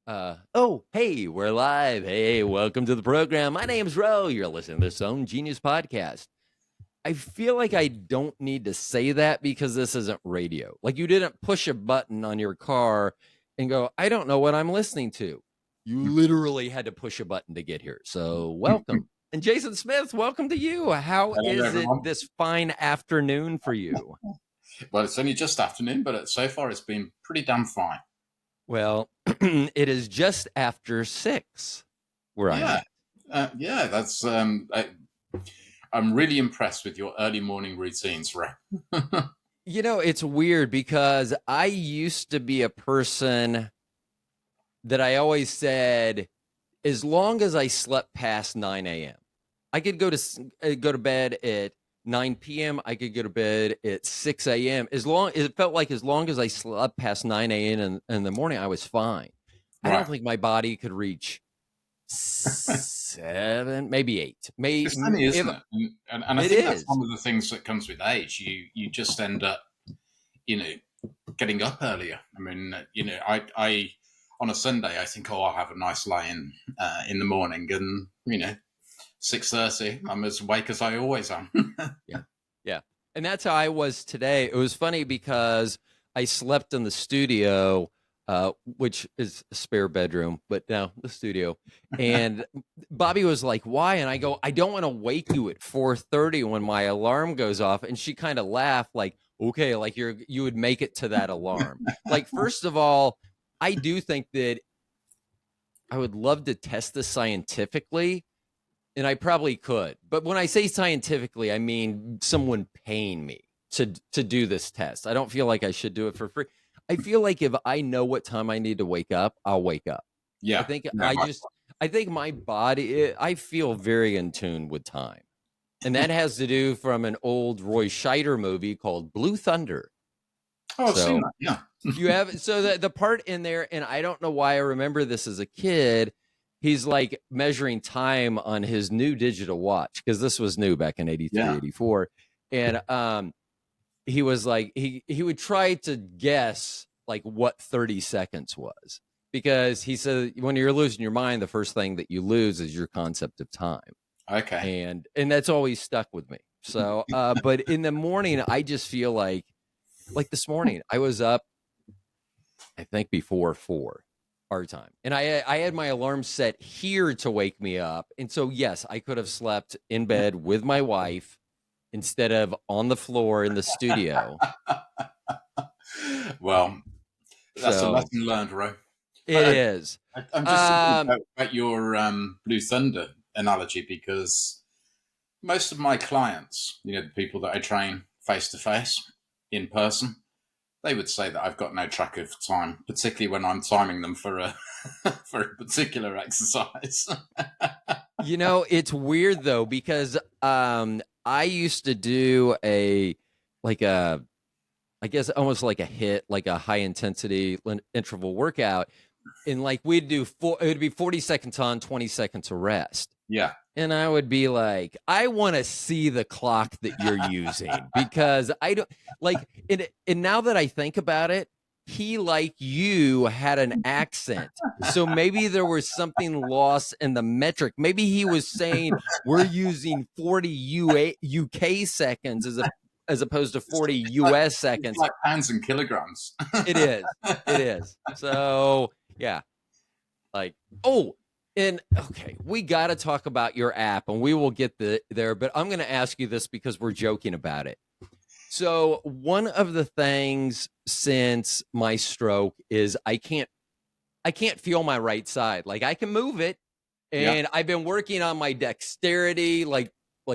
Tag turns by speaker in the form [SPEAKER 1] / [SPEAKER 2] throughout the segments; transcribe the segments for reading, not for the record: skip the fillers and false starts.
[SPEAKER 1] Hey, we're live. Hey, welcome to the program. My name's Ro. You're listening to the Zone Genius podcast. I feel like I don't need to say that because this isn't radio. Like, you didn't push a button on your car and go, I don't know what I'm listening to. You literally had to push a button to get here. So, welcome. And Jason Smith, welcome to you. How
[SPEAKER 2] Hello,
[SPEAKER 1] is it
[SPEAKER 2] everyone.
[SPEAKER 1] this fine afternoon for you?
[SPEAKER 2] Well, it's only just afternoon, but so far it's been pretty damn fine.
[SPEAKER 1] Well, it is just after 6 where I'm
[SPEAKER 2] Yeah,
[SPEAKER 1] at.
[SPEAKER 2] yeah. I'm really impressed with your early morning routines, Ray.
[SPEAKER 1] It's weird because I used to be a person that I always said, as long as I slept past 9 a.m., I could go to bed at 9 p.m. I could go to bed at 6 a.m. It felt like as long as I slept past 9 a.m. in the morning, I was fine. I don't
[SPEAKER 2] Right.
[SPEAKER 1] think my body could reach 7, maybe 8.
[SPEAKER 2] It's funny,
[SPEAKER 1] If
[SPEAKER 2] isn't it? And I
[SPEAKER 1] it
[SPEAKER 2] think that's
[SPEAKER 1] is.
[SPEAKER 2] one of the things that comes with age. You just end up, you know, getting up earlier. I mean, I on a Sunday I think, oh, I'll have a nice lie in the morning, and 6:30, I'm as awake as I always am.
[SPEAKER 1] Yeah. Yeah. And that's how I was today. It was funny because I slept in the studio, which is a spare bedroom, but now the studio. And Bobby was like, why? And I go, I don't want to wake you at 4:30 when my alarm goes off. And she kind of laughed, like, okay, like you would make it to that alarm. Like, first of all, I do think that I would love to test this scientifically, and I probably could. But when I say scientifically, I mean someone paying me to do this test. I don't feel like I should do it for free. I feel like if I know what time I need to wake up, I'll wake up. I
[SPEAKER 2] Yeah,
[SPEAKER 1] think
[SPEAKER 2] no,
[SPEAKER 1] I just I think my body I feel very in tune with time. And that has to do from an old Roy Scheider movie called Blue Thunder.
[SPEAKER 2] oh, I've seen
[SPEAKER 1] So
[SPEAKER 2] that. Yeah.
[SPEAKER 1] you have the part in there, and I don't know why I remember this as a kid. He's like measuring time on his new digital watch because this was new back in 83,
[SPEAKER 2] Yeah.
[SPEAKER 1] 84. And he was like he would try to guess like what 30 seconds was, because he said when you're losing your mind, the first thing that you lose is your concept of time.
[SPEAKER 2] Okay.
[SPEAKER 1] And that's always stuck with me. So but in the morning I just feel like this morning I was up, I think, before 4 our time. And I had my alarm set here to wake me up. And so, yes, I could have slept in bed with my wife instead of on the floor in the studio.
[SPEAKER 2] Well, that's a
[SPEAKER 1] So
[SPEAKER 2] lesson learned, Ro.
[SPEAKER 1] it
[SPEAKER 2] I,
[SPEAKER 1] is.
[SPEAKER 2] I'm just thinking
[SPEAKER 1] Um,
[SPEAKER 2] about your Blue Thunder analogy, because most of my clients, the people that I train face to face in person, they would say that I've got no track of time, particularly when I'm timing them for a for a particular exercise.
[SPEAKER 1] it's weird though, because I used to do like a I guess almost like a hit, like a high intensity interval workout. And like it would be 40 seconds on, 20 seconds of rest.
[SPEAKER 2] Yeah.
[SPEAKER 1] And I would be like, I want to see the clock that you're using, because I don't like it. And now that I think about it, he, like you, had an accent. So maybe there was something lost in the metric. Maybe he was saying we're using 40 UK seconds as opposed to
[SPEAKER 2] It's,
[SPEAKER 1] 40
[SPEAKER 2] it's like
[SPEAKER 1] US
[SPEAKER 2] it's
[SPEAKER 1] seconds.
[SPEAKER 2] like pounds and kilograms.
[SPEAKER 1] It is. It is. So yeah, like, oh, and okay, we got to talk about your app, and we will get there. But I'm going to ask you this because we're joking about it. So one of the things since my stroke is I can't feel my right side. Like, I can move it,
[SPEAKER 2] Yeah.
[SPEAKER 1] and I've been working on my dexterity. Like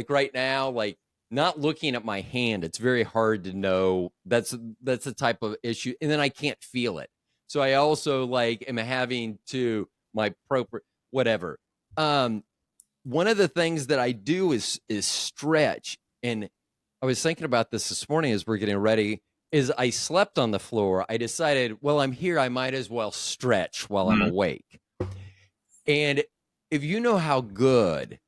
[SPEAKER 1] right now, like not looking at my hand, it's very hard to know. That's the type of issue, and then I can't feel it. So I also like am having to my proper whatever. Um, One of the things that I do is stretch, and I was thinking about this morning as we're getting ready. Is I slept on the floor. I decided, well, I'm here. I might as well stretch while I'm
[SPEAKER 2] Mm.
[SPEAKER 1] awake. And if you know how good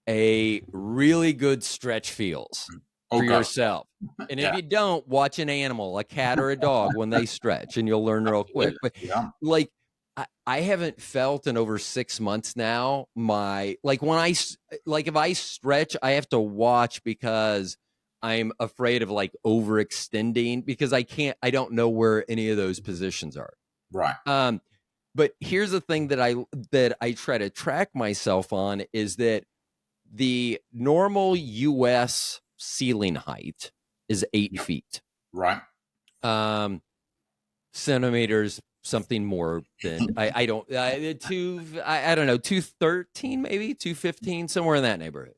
[SPEAKER 1] a really good stretch feels
[SPEAKER 2] Oh
[SPEAKER 1] for
[SPEAKER 2] God.
[SPEAKER 1] yourself, and if
[SPEAKER 2] Yeah.
[SPEAKER 1] you don't, watch an animal, a cat or a dog, when they stretch, and you'll learn real quick.
[SPEAKER 2] Absolutely.
[SPEAKER 1] But
[SPEAKER 2] Yeah.
[SPEAKER 1] like I haven't felt in over 6 months now. My like when like if I stretch, I have to watch because I'm afraid of like overextending because I don't know where any of those positions are.
[SPEAKER 2] Right.
[SPEAKER 1] Um, but here's the thing that I try to track myself on is that the normal US ceiling height is 8 feet.
[SPEAKER 2] Right.
[SPEAKER 1] Um, centimeters, something more than I don't I don't know, 213 maybe 215 somewhere in that neighborhood.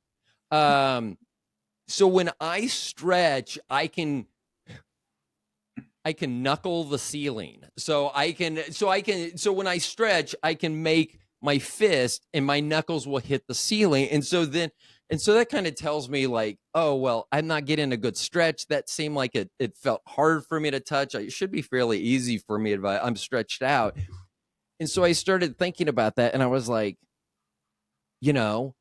[SPEAKER 1] So when I stretch, I can knuckle the ceiling. So when I stretch, I can make my fist and my knuckles will hit the ceiling. And so that kind of tells me like, oh, well, I'm not getting a good stretch. That seemed like it felt hard for me to touch. It should be fairly easy for me if I'm stretched out. And so I started thinking about that and I was like, you know,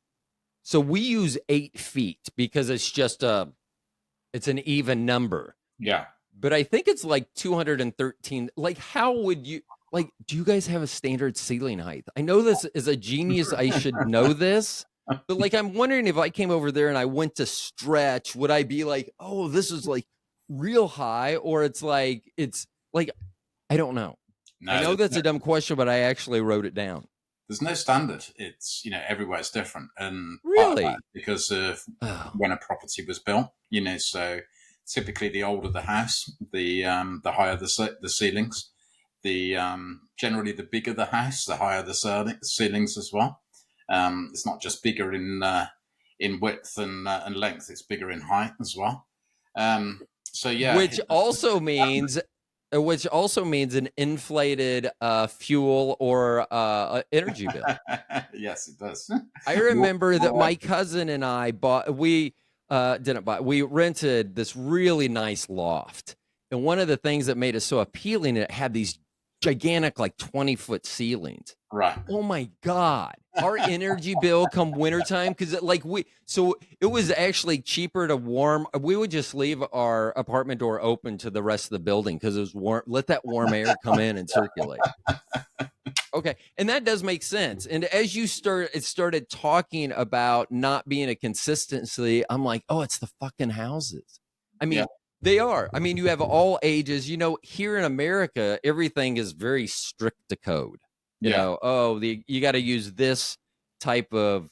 [SPEAKER 1] so we use 8 feet because it's an even number,
[SPEAKER 2] Yeah.
[SPEAKER 1] but I think it's like 213. Like, how would you like? Do you guys have a standard ceiling height? I know this is a genius. I should know this, but like, I'm wondering if I came over there and I went to stretch, would I be like, oh, this is like real high, or it's like I don't know. I
[SPEAKER 2] No,
[SPEAKER 1] know that's a dumb question, but I actually wrote it down.
[SPEAKER 2] there's no standard. It's, everywhere's different. And part of that
[SPEAKER 1] Really?
[SPEAKER 2] because of
[SPEAKER 1] Oh,
[SPEAKER 2] when a property was built, so typically the older the house, the higher the ceilings. Generally the bigger the house, the higher the ceilings as well. It's not just bigger in width and length; it's bigger in height as well. So yeah,
[SPEAKER 1] which also means which also means an inflated fuel or energy bill.
[SPEAKER 2] yes, it does.
[SPEAKER 1] I
[SPEAKER 2] More,
[SPEAKER 1] remember that
[SPEAKER 2] more,
[SPEAKER 1] my cousin and I we rented this really nice loft. And one of the things that made it so appealing, it had these gigantic, like 20-foot ceilings.
[SPEAKER 2] right.
[SPEAKER 1] Oh my God. Our energy bill come wintertime, because it was actually cheaper to warm. We would just leave our apartment door open to the rest of the building because it was warm. Let that warm air come in and circulate. Okay, and that does make sense. And as it started talking about not being a consistency, I'm like, oh, it's the fucking houses. I
[SPEAKER 2] Yeah,
[SPEAKER 1] mean, they are. I mean, you have all ages. Here in America, everything is very strict to code.
[SPEAKER 2] yeah,
[SPEAKER 1] You got to use this type of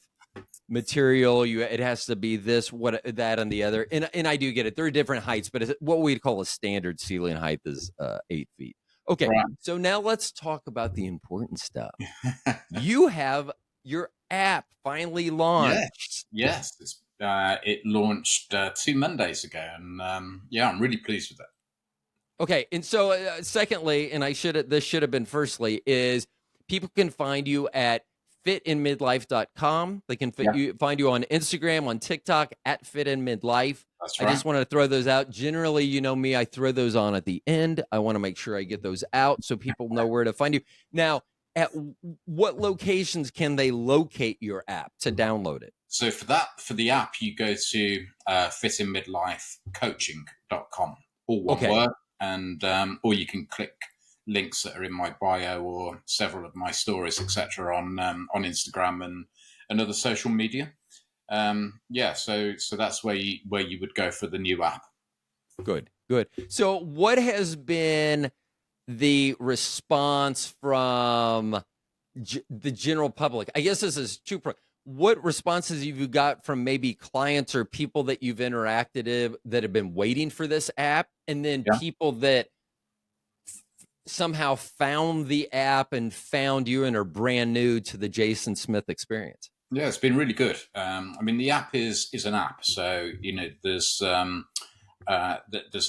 [SPEAKER 1] material. It has to be this, what, that, and the other. And I do get it. There are different heights, but what we'd call a standard ceiling height is 8 feet. Okay,
[SPEAKER 2] right.
[SPEAKER 1] so now let's talk about the important stuff. You have your app finally launched.
[SPEAKER 2] Yes, yes. It launched 2 Mondays ago, and yeah, I'm really pleased with it.
[SPEAKER 1] Okay, and so secondly, and this should have been firstly, is people can find you at fitinmidlife.com. They can
[SPEAKER 2] Yeah,
[SPEAKER 1] find you on Instagram, on TikTok at fitinmidlife.
[SPEAKER 2] that's
[SPEAKER 1] I
[SPEAKER 2] right.
[SPEAKER 1] just want to throw those out. Generally, you know me, I throw those on at the end. I want to make sure I get those out so people know where to find you. Now, at what locations can they locate your app to download it?
[SPEAKER 2] So for the app, you go to fitinmidlifecoaching.com, all one
[SPEAKER 1] Okay,
[SPEAKER 2] word, and or you can click links that are in my bio or several of my stories, etc., on Instagram and other social media. Yeah, so that's where you would go for the new app.
[SPEAKER 1] good, good. So, what has been the response from the general public? I guess this is what responses have you got from maybe clients or people that you've interacted that have been waiting for this app, and then
[SPEAKER 2] Yeah.
[SPEAKER 1] people that somehow found the app and found you and are brand new to the Jason Smith experience?
[SPEAKER 2] Yeah, it's been really good. I mean, the app is an app, so there's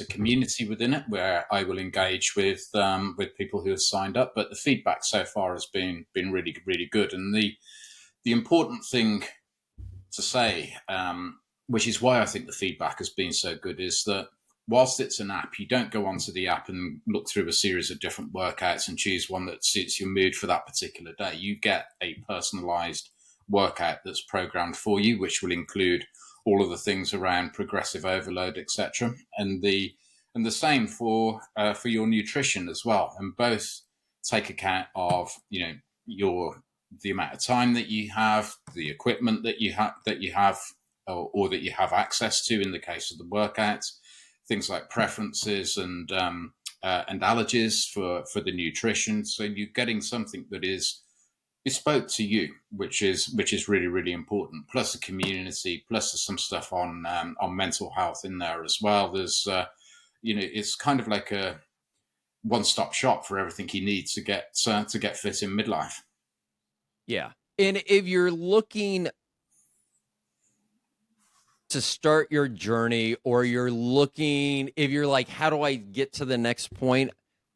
[SPEAKER 2] a community within it where I will engage with people who have signed up. But the feedback so far has been really really good, and the important thing to say, which is why I think the feedback has been so good, is that whilst it's an app, you don't go onto the app and look through a series of different workouts and choose one that suits your mood for that particular day. You get a personalized workout that's programmed for you, which will include all of the things around progressive overload, etc. And the same for your nutrition as well. And both take account of, the amount of time that you have, the equipment that you have, or that you have access to in the case of the workouts, things like preferences and allergies for the nutrition. So you're getting something that is bespoke to you, which is really, really important. Plus the community, plus there's some stuff on mental health in there as well. There's it's kind of like a one-stop shop for everything he needs to get fit in midlife.
[SPEAKER 1] Yeah. And if you're looking to start your journey, or if you're like, how do I get to the next point?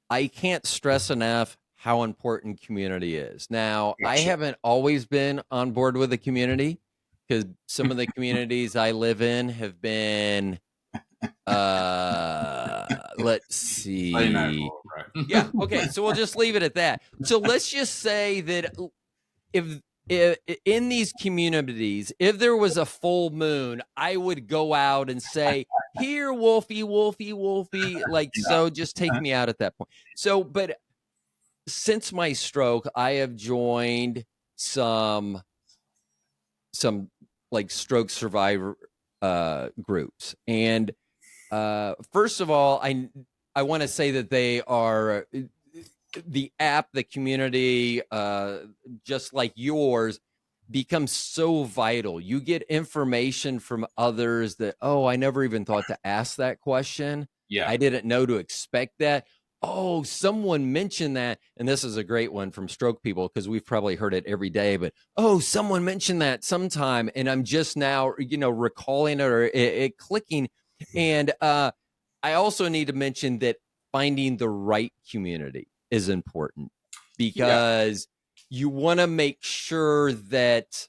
[SPEAKER 1] I can't stress enough how important community is. Now, I
[SPEAKER 2] Gotcha.
[SPEAKER 1] haven't always been on board with the community, because some of the communities I live in have been, let's see.
[SPEAKER 2] I know more, right?
[SPEAKER 1] Yeah. Okay. So we'll just leave it at that. So let's just say that if in these communities, if there was a full moon, I would go out and say, here, Wolfie, Wolfie, Wolfie. Like,
[SPEAKER 2] Yeah.
[SPEAKER 1] so just take me out at that point. So, but since my stroke, I have joined some like stroke survivor groups. And first of all, I want to say that they are the app, the community, just like yours, becomes so vital. You get information from others that, oh, I never even thought to ask that question.
[SPEAKER 2] Yeah.
[SPEAKER 1] I didn't know to expect that. Oh, someone mentioned that. And this is a great one from stroke people, because we've probably heard it every day, but, oh, someone mentioned that sometime. And I'm just now, recalling it, or it clicking. And I also need to mention that finding the right community is important, because you want to make sure that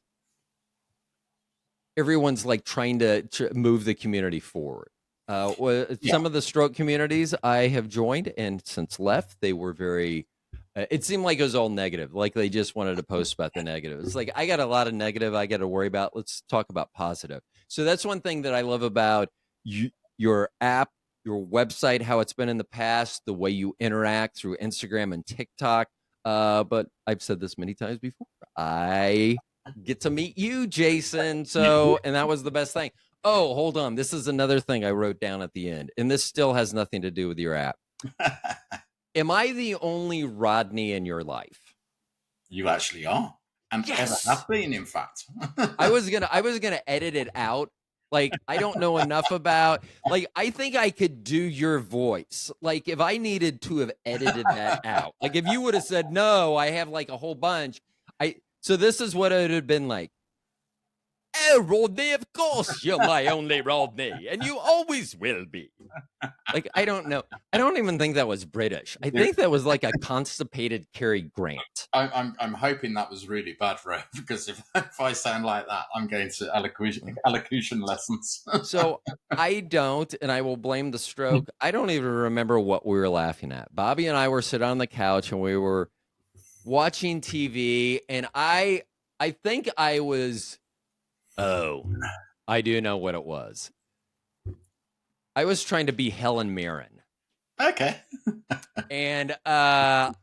[SPEAKER 1] everyone's like trying to move the community forward. Some of the stroke communities I have joined and since left, they were very, it seemed like it was all negative. Like they just wanted to post about the negative. It's like, I got a lot of negative I got to worry about. Let's talk about positive. So that's one thing that I love about your app, your website, how it's been in the past, the way you interact through Instagram and TikTok. But I've said this many times before, I get to meet you, Jason. So, and that was the best thing. Oh, hold on. This is another thing I wrote down at the end, and this still has nothing to do with your app. Am I the only Rodney in your life?
[SPEAKER 2] You actually are, and
[SPEAKER 1] Yes.
[SPEAKER 2] ever have been, in fact.
[SPEAKER 1] I was gonna edit it out. Like, I don't know enough about, like, I think I could do your voice. Like, if I needed to have edited that out, like if you would have said, no, I have like a whole bunch. So this is what it would have been like. Oh, Rodney, of course you're my only Rodney, and you always will be. Like, I don't know. I don't even think that was British. I think that was like a constipated Cary Grant.
[SPEAKER 2] I'm hoping that was really bad, Ray, because if I sound like that, I'm going to elocution lessons.
[SPEAKER 1] So I don't, and I will blame the stroke. I don't even remember what we were laughing at. Bobby and I were sitting on the couch and we were watching TV, and I think I was, oh, I do know what it was. I was trying to be Helen Mirren.
[SPEAKER 2] Okay.
[SPEAKER 1] And I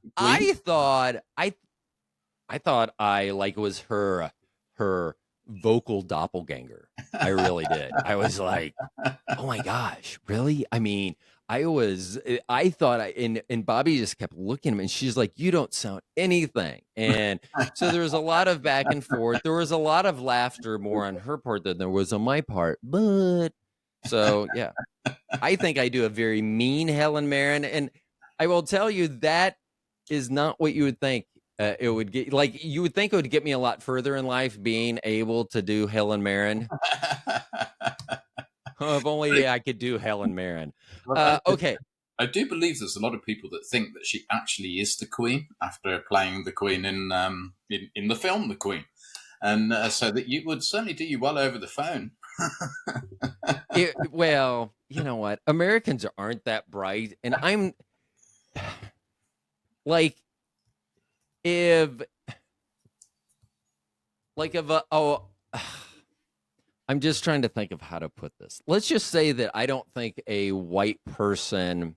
[SPEAKER 1] thought I like was her vocal doppelganger. I really did. I was like, oh my gosh, really? I mean, I thought and Bobby just kept looking at me, and she's like, you don't sound anything. And so there was a lot of back and forth. There was a lot of laughter more on her part than there was on my part. But so, yeah, I think I do a very mean Helen Mirren. And I will tell you, that is not what you would think. It would get, like, you would think it would get me a lot further in life being able to do Helen Mirren. Oh, if only I could do Helen Mirren. Okay.
[SPEAKER 2] I do believe there's a lot of people that think that she actually is the Queen after playing the Queen in the film The Queen, and so that you would certainly do you well over the phone.
[SPEAKER 1] Well, you know what? Americans aren't that bright, and I'm like, I'm just trying to think of how to put this. Let's just say that I don't think a white person,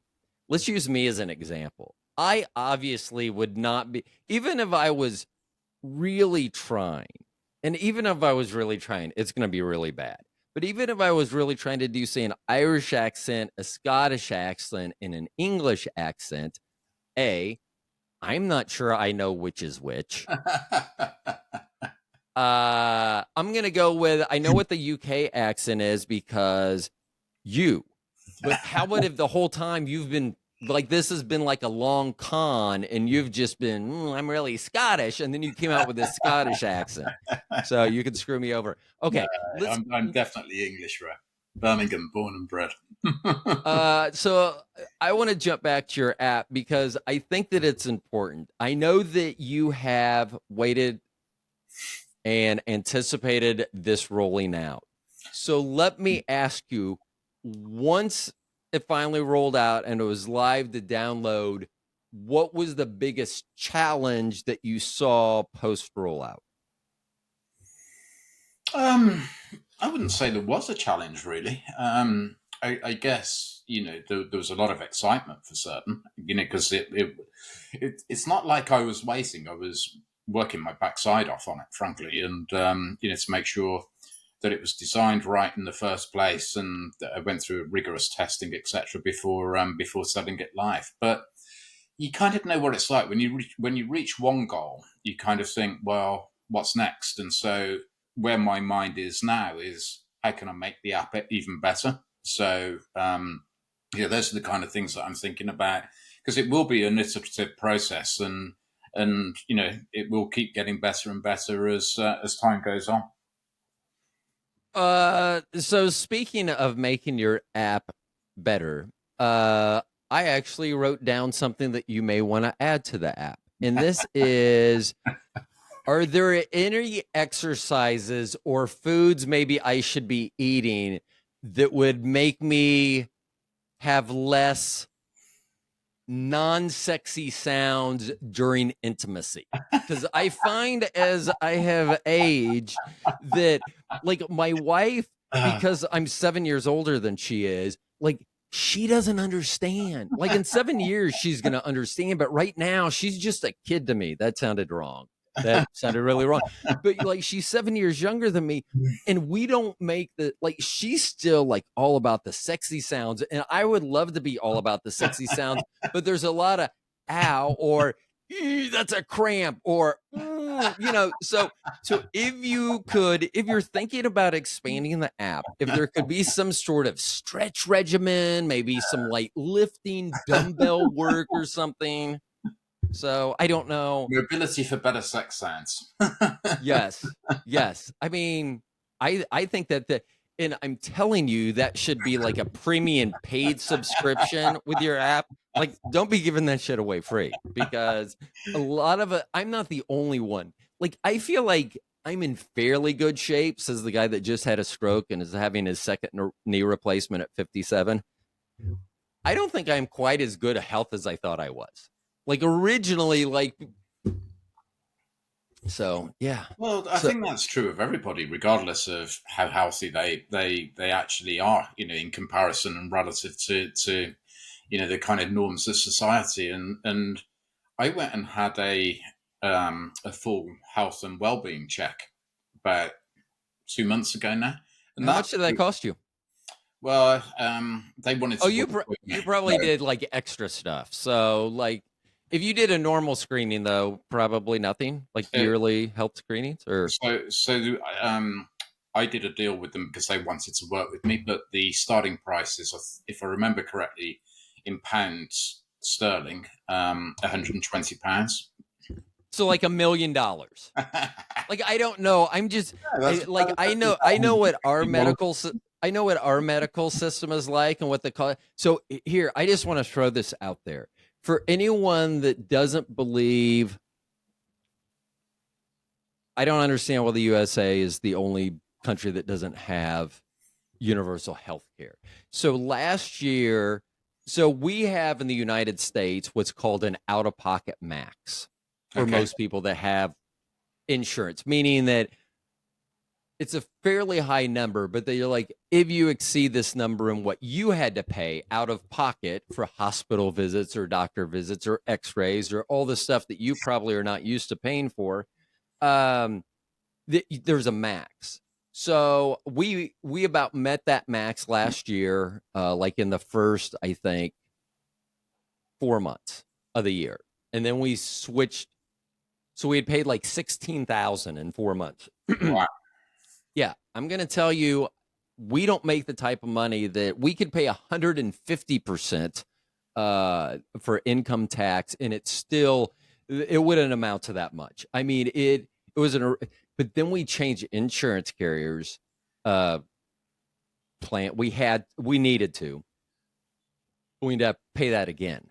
[SPEAKER 1] let's use me as an example. I obviously would not be, even if I was really trying, and even if I was really trying, it's going to be really bad. But even if I was really trying to do, say, an Irish accent, a Scottish accent, and an English accent, I'm not sure I know which is which. I'm gonna go with I know what the UK accent is because you. But how about if the whole time you've been like this has been like a long con and you've just been I'm really Scottish and then you came out with this Scottish accent. So you can screw me over.
[SPEAKER 2] No,
[SPEAKER 1] Okay, let's
[SPEAKER 2] I'm definitely English, right? Birmingham, born and bred.
[SPEAKER 1] so I want to jump back to your app because I think that it's important. I know that you have waited and anticipated this rolling out. So let me ask you, once it finally rolled out and it was live to download, what was the biggest challenge that you saw post rollout?
[SPEAKER 2] Um, I wouldn't say there was a challenge really. I guess there was a lot of excitement for certain. Because it's not like I was waiting. I was working my backside off on it, frankly, and to make sure that it was designed right in the first place, and that I went through rigorous testing, etc., before setting it live. But you kind of know what it's like when you reach one goal. You kind of think, well, what's next? And so where my mind is now is how can I make the app even better? So those are the kind of things that I'm thinking about because it will be an iterative process, and it will keep getting better and better as time goes on.
[SPEAKER 1] So speaking of making your app better, I actually wrote down something that you may want to add to the app. And this is are there any exercises or foods maybe I should be eating that would make me have less non-sexy sounds during intimacy? Because I find as I have aged that like my wife, because I'm 7 years older than she is, like she doesn't understand. Like in 7 years, she's gonna understand, but right now she's just a kid to me. That sounded wrong. That sounded really wrong. But like she's 7 years younger than me, and we don't make the like she's still like all about the sexy sounds. And I would love to be all about the sexy sounds, but there's a lot of ow or that's a cramp or so if you're thinking about expanding the app, if there could be some sort of stretch regimen, maybe some light lifting dumbbell work or something. So I don't know.
[SPEAKER 2] Mobility for better sex sounds.
[SPEAKER 1] Yes. Yes. I mean, I think that and I'm telling you that should be like a premium paid subscription with your app. Like don't be giving that shit away free because a lot of it I'm not the only one. Like I feel like I'm in fairly good shape, says the guy that just had a stroke and is having his second knee replacement at 57. I don't think I'm quite as good a health as I thought I was. Like originally, like so yeah.
[SPEAKER 2] Well, I
[SPEAKER 1] So
[SPEAKER 2] think that's true of everybody, regardless of how healthy they actually are. In comparison and relative to the kind of norms of society. And I went and had a full health and well-being check about 2 months ago now, and
[SPEAKER 1] how
[SPEAKER 2] that
[SPEAKER 1] much did that cost you?
[SPEAKER 2] well, they wanted
[SPEAKER 1] Oh,
[SPEAKER 2] to work with
[SPEAKER 1] you
[SPEAKER 2] me.
[SPEAKER 1] probably did like extra stuff. So like if you did a normal screening though, probably nothing like
[SPEAKER 2] Uh,
[SPEAKER 1] yearly health screenings or
[SPEAKER 2] so I did a deal with them because they wanted to work with me, but the starting price is, if I remember correctly, in pounds sterling, £120.
[SPEAKER 1] so like $1 million. Like I don't know. I'm just
[SPEAKER 2] That's
[SPEAKER 1] like I know what our I know what our medical system is like and what the call. So here, I just want to throw this out there for anyone that doesn't believe. I don't understand why the USA is the only country that doesn't have universal health care. So last year, so we have in the United States what's called an out of pocket max for
[SPEAKER 2] okay.
[SPEAKER 1] most people that have insurance, meaning that it's a fairly high number, but they're like, if you exceed this number and what you had to pay out of pocket for hospital visits or doctor visits or x-rays or all the stuff that you probably are not used to paying for, um, there's a max. So we about met that max last year, like in the first, I think, 4 months of the year. And then we switched. So we had paid like 16,000 in 4 months.
[SPEAKER 2] Wow.
[SPEAKER 1] Yeah, I'm going to tell you, we don't make the type of money that we could pay 150% for income tax, and it wouldn't amount to that much. I mean, it was but then we changed insurance carriers. Plan we needed to. We need to pay that again.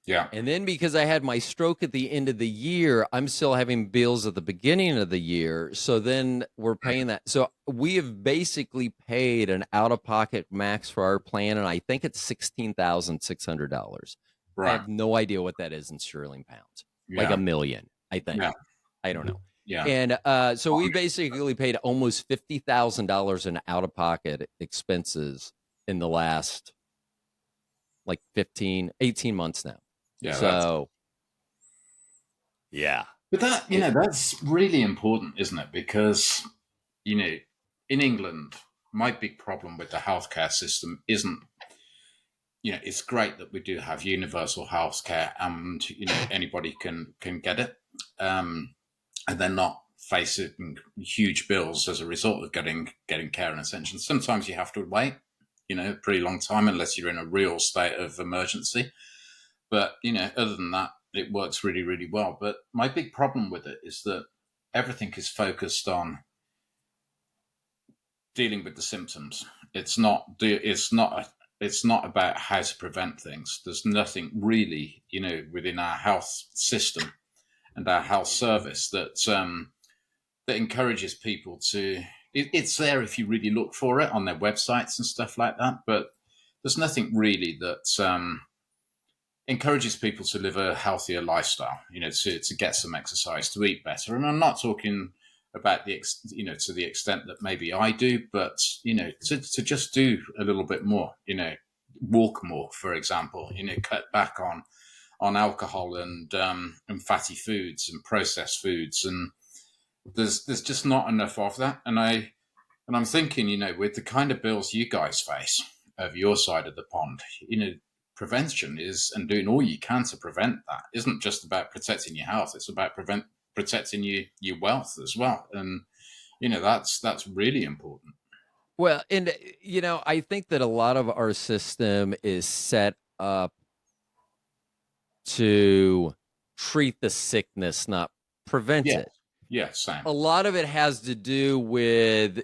[SPEAKER 2] Yeah.
[SPEAKER 1] And then because I had my stroke at the end of the year, I'm still having bills at the beginning of the year. So then we're paying that. So we have basically paid an out-of-pocket max for our plan, and I think it's $16,600. I
[SPEAKER 2] Right.
[SPEAKER 1] have no idea what that is in sterling pounds. Like
[SPEAKER 2] Yeah.
[SPEAKER 1] $1 million, I think.
[SPEAKER 2] Yeah.
[SPEAKER 1] I don't know.
[SPEAKER 2] Yeah.
[SPEAKER 1] And so we basically paid almost $50,000 in out-of-pocket expenses in the last like 18 months now.
[SPEAKER 2] Yeah.
[SPEAKER 1] So, yeah.
[SPEAKER 2] But that, that's really important, isn't it? Because, in England, my big problem with the healthcare system isn't, it's great that we do have universal healthcare and, anybody can get it. And they're not facing huge bills as a result of getting care and attention. Sometimes you have to wait, a pretty long time unless you're in a real state of emergency. But, other than that, it works really, really well. But my big problem with it is that everything is focused on dealing with the symptoms. It's not about how to prevent things. There's nothing really, within our health system and our health service that encourages people to. It's there if you really look for it on their websites and stuff like that. But there's nothing really that encourages people to live a healthier lifestyle, to get some exercise, to eat better. And I'm not talking about to the extent that maybe I do, but, to just do a little bit more, walk more, for example, cut back on alcohol and fatty foods and processed foods. And there's just not enough of that. And I'm thinking, with the kind of bills you guys face over your side of the pond, prevention is, and doing all you can to prevent that isn't just about protecting your health. It's about protecting your wealth as well. And, that's really important.
[SPEAKER 1] Well, and I think that a lot of our system is set up to treat the sickness, not prevent
[SPEAKER 2] Yeah.
[SPEAKER 1] it.
[SPEAKER 2] Yeah. Same.
[SPEAKER 1] A lot of it has to do with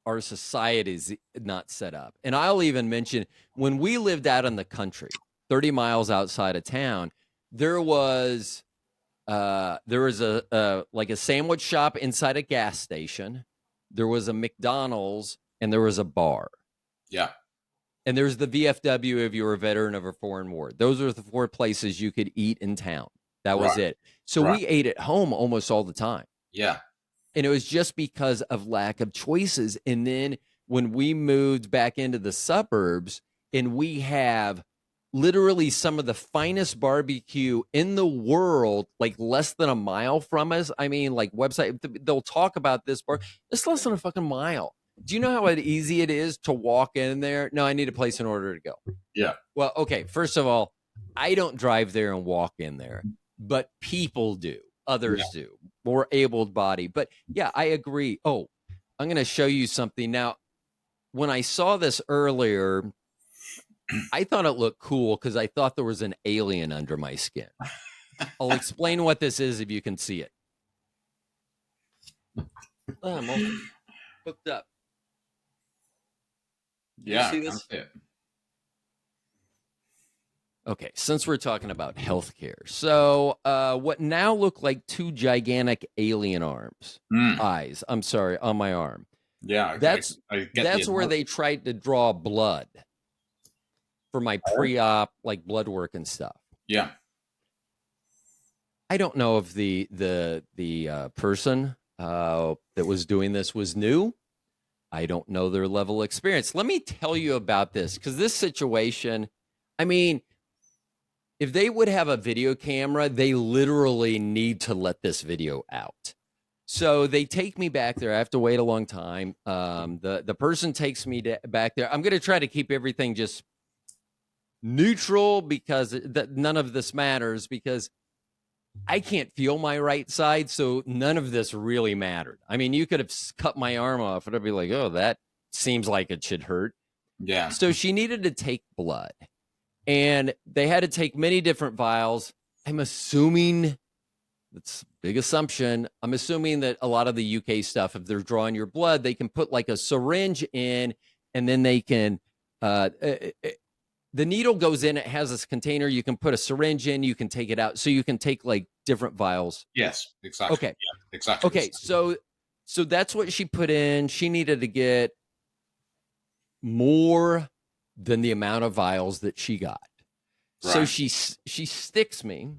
[SPEAKER 1] our society's not set up. And I'll even mention when we lived out in the country, 30 miles outside of town, there was a like a sandwich shop inside a gas station. There was a McDonald's and there was a bar.
[SPEAKER 2] Yeah.
[SPEAKER 1] And there's the VFW if you were a veteran of a foreign war. Those are the 4 places you could eat in town. That was it. So we ate at home almost all the time.
[SPEAKER 2] Yeah.
[SPEAKER 1] And it was just because of lack of choices. And then when we moved back into the suburbs, and we have literally some of the finest barbecue in the world, like less than a mile from us. I mean, like website, they'll talk about this bar. It's less than a fucking mile. Do you know how easy it is to walk in there? No, I need a place in order to go.
[SPEAKER 2] Yeah.
[SPEAKER 1] Well, okay. First of all, I don't drive there and walk in there, but people do. Others do. More able-bodied. But yeah, I agree. Oh, I'm going to show you something. Now, when I saw this earlier, I thought it looked cool because I thought there was an alien under my skin. I'll explain what this is if you can see it. Oh, I'm all hooked up.
[SPEAKER 2] Yeah.
[SPEAKER 1] You see this? Okay, since we're talking about healthcare, so what now look like 2 gigantic alien eyes. I'm sorry, on my arm.
[SPEAKER 2] Yeah,
[SPEAKER 1] that's where they tried to draw blood for my pre-op, like blood work and stuff.
[SPEAKER 2] Yeah.
[SPEAKER 1] I don't know if the person that was doing this was new. I don't know their level of experience. Let me tell you about this, because this situation, I mean, if they would have a video camera, they literally need to let this video out. So they take me back there. I have to wait a long time. The person takes me back there. I'm going to try to keep everything just neutral, because none of this matters, because I can't feel my right side. So none of this really mattered. I mean, you could have cut my arm off and I'd be like, oh, that seems like it should hurt.
[SPEAKER 2] Yeah.
[SPEAKER 1] So she needed to take blood, and they had to take many different vials. I'm assuming, that's a big assumption, I'm assuming that a lot of the UK stuff, if they're drawing your blood, they can put like a syringe in, and then they can, the needle goes in, it has this container, you can put a syringe in, you can take it out. So you can take like different vials.
[SPEAKER 2] Yes, exactly.
[SPEAKER 1] Okay.
[SPEAKER 2] Yeah, exactly.
[SPEAKER 1] Okay. So that's what she put in. She needed to get more than the amount of vials that she got. Right. So she sticks me,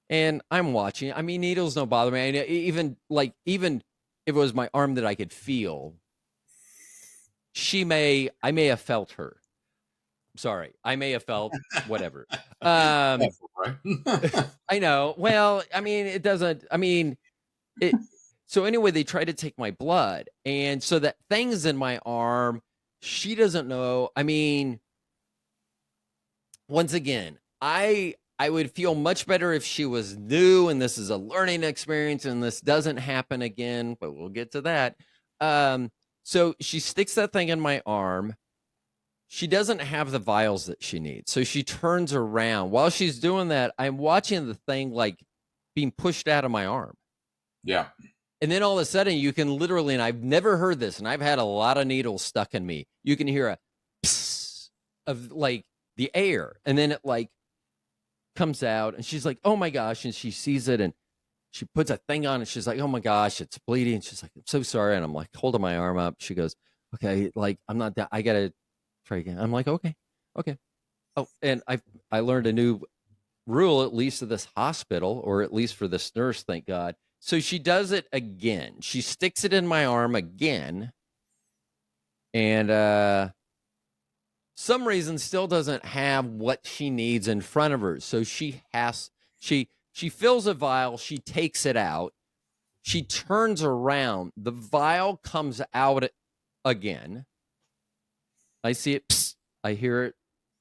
[SPEAKER 1] and I'm watching. I mean, needles don't bother me. Even if it was my arm that I could feel, I may have felt her. Sorry, I may have felt whatever. I know. Well, I mean, it doesn't. I mean, it. So anyway, they tried to take my blood, and so that thing's in my arm. She doesn't know. I mean, once again, I would feel much better if she was new, and this is a learning experience, and this doesn't happen again. But we'll get to that. So she sticks that thing in my arm. She doesn't have the vials that she needs. So she turns around. While she's doing that, I'm watching the thing like being pushed out of my arm.
[SPEAKER 2] Yeah.
[SPEAKER 1] And then all of a sudden you can literally, and I've never heard this, and I've had a lot of needles stuck in me. You can hear a psst of like the air. And then it like comes out, and she's like, oh my gosh. And she sees it, and she puts a thing on, and she's like, oh my gosh, it's bleeding. And she's like, I'm so sorry. And I'm like holding my arm up. She goes, okay, like I'm not that, I got to try again. I'm like, okay. Oh, and I learned a new rule, at least of this hospital, or at least for this nurse, thank God. So she does it again. She sticks it in my arm again, and some reason still doesn't have what she needs in front of her. So she fills a vial, she takes it out, she turns around, the vial comes out again. I see it, psst, I hear it,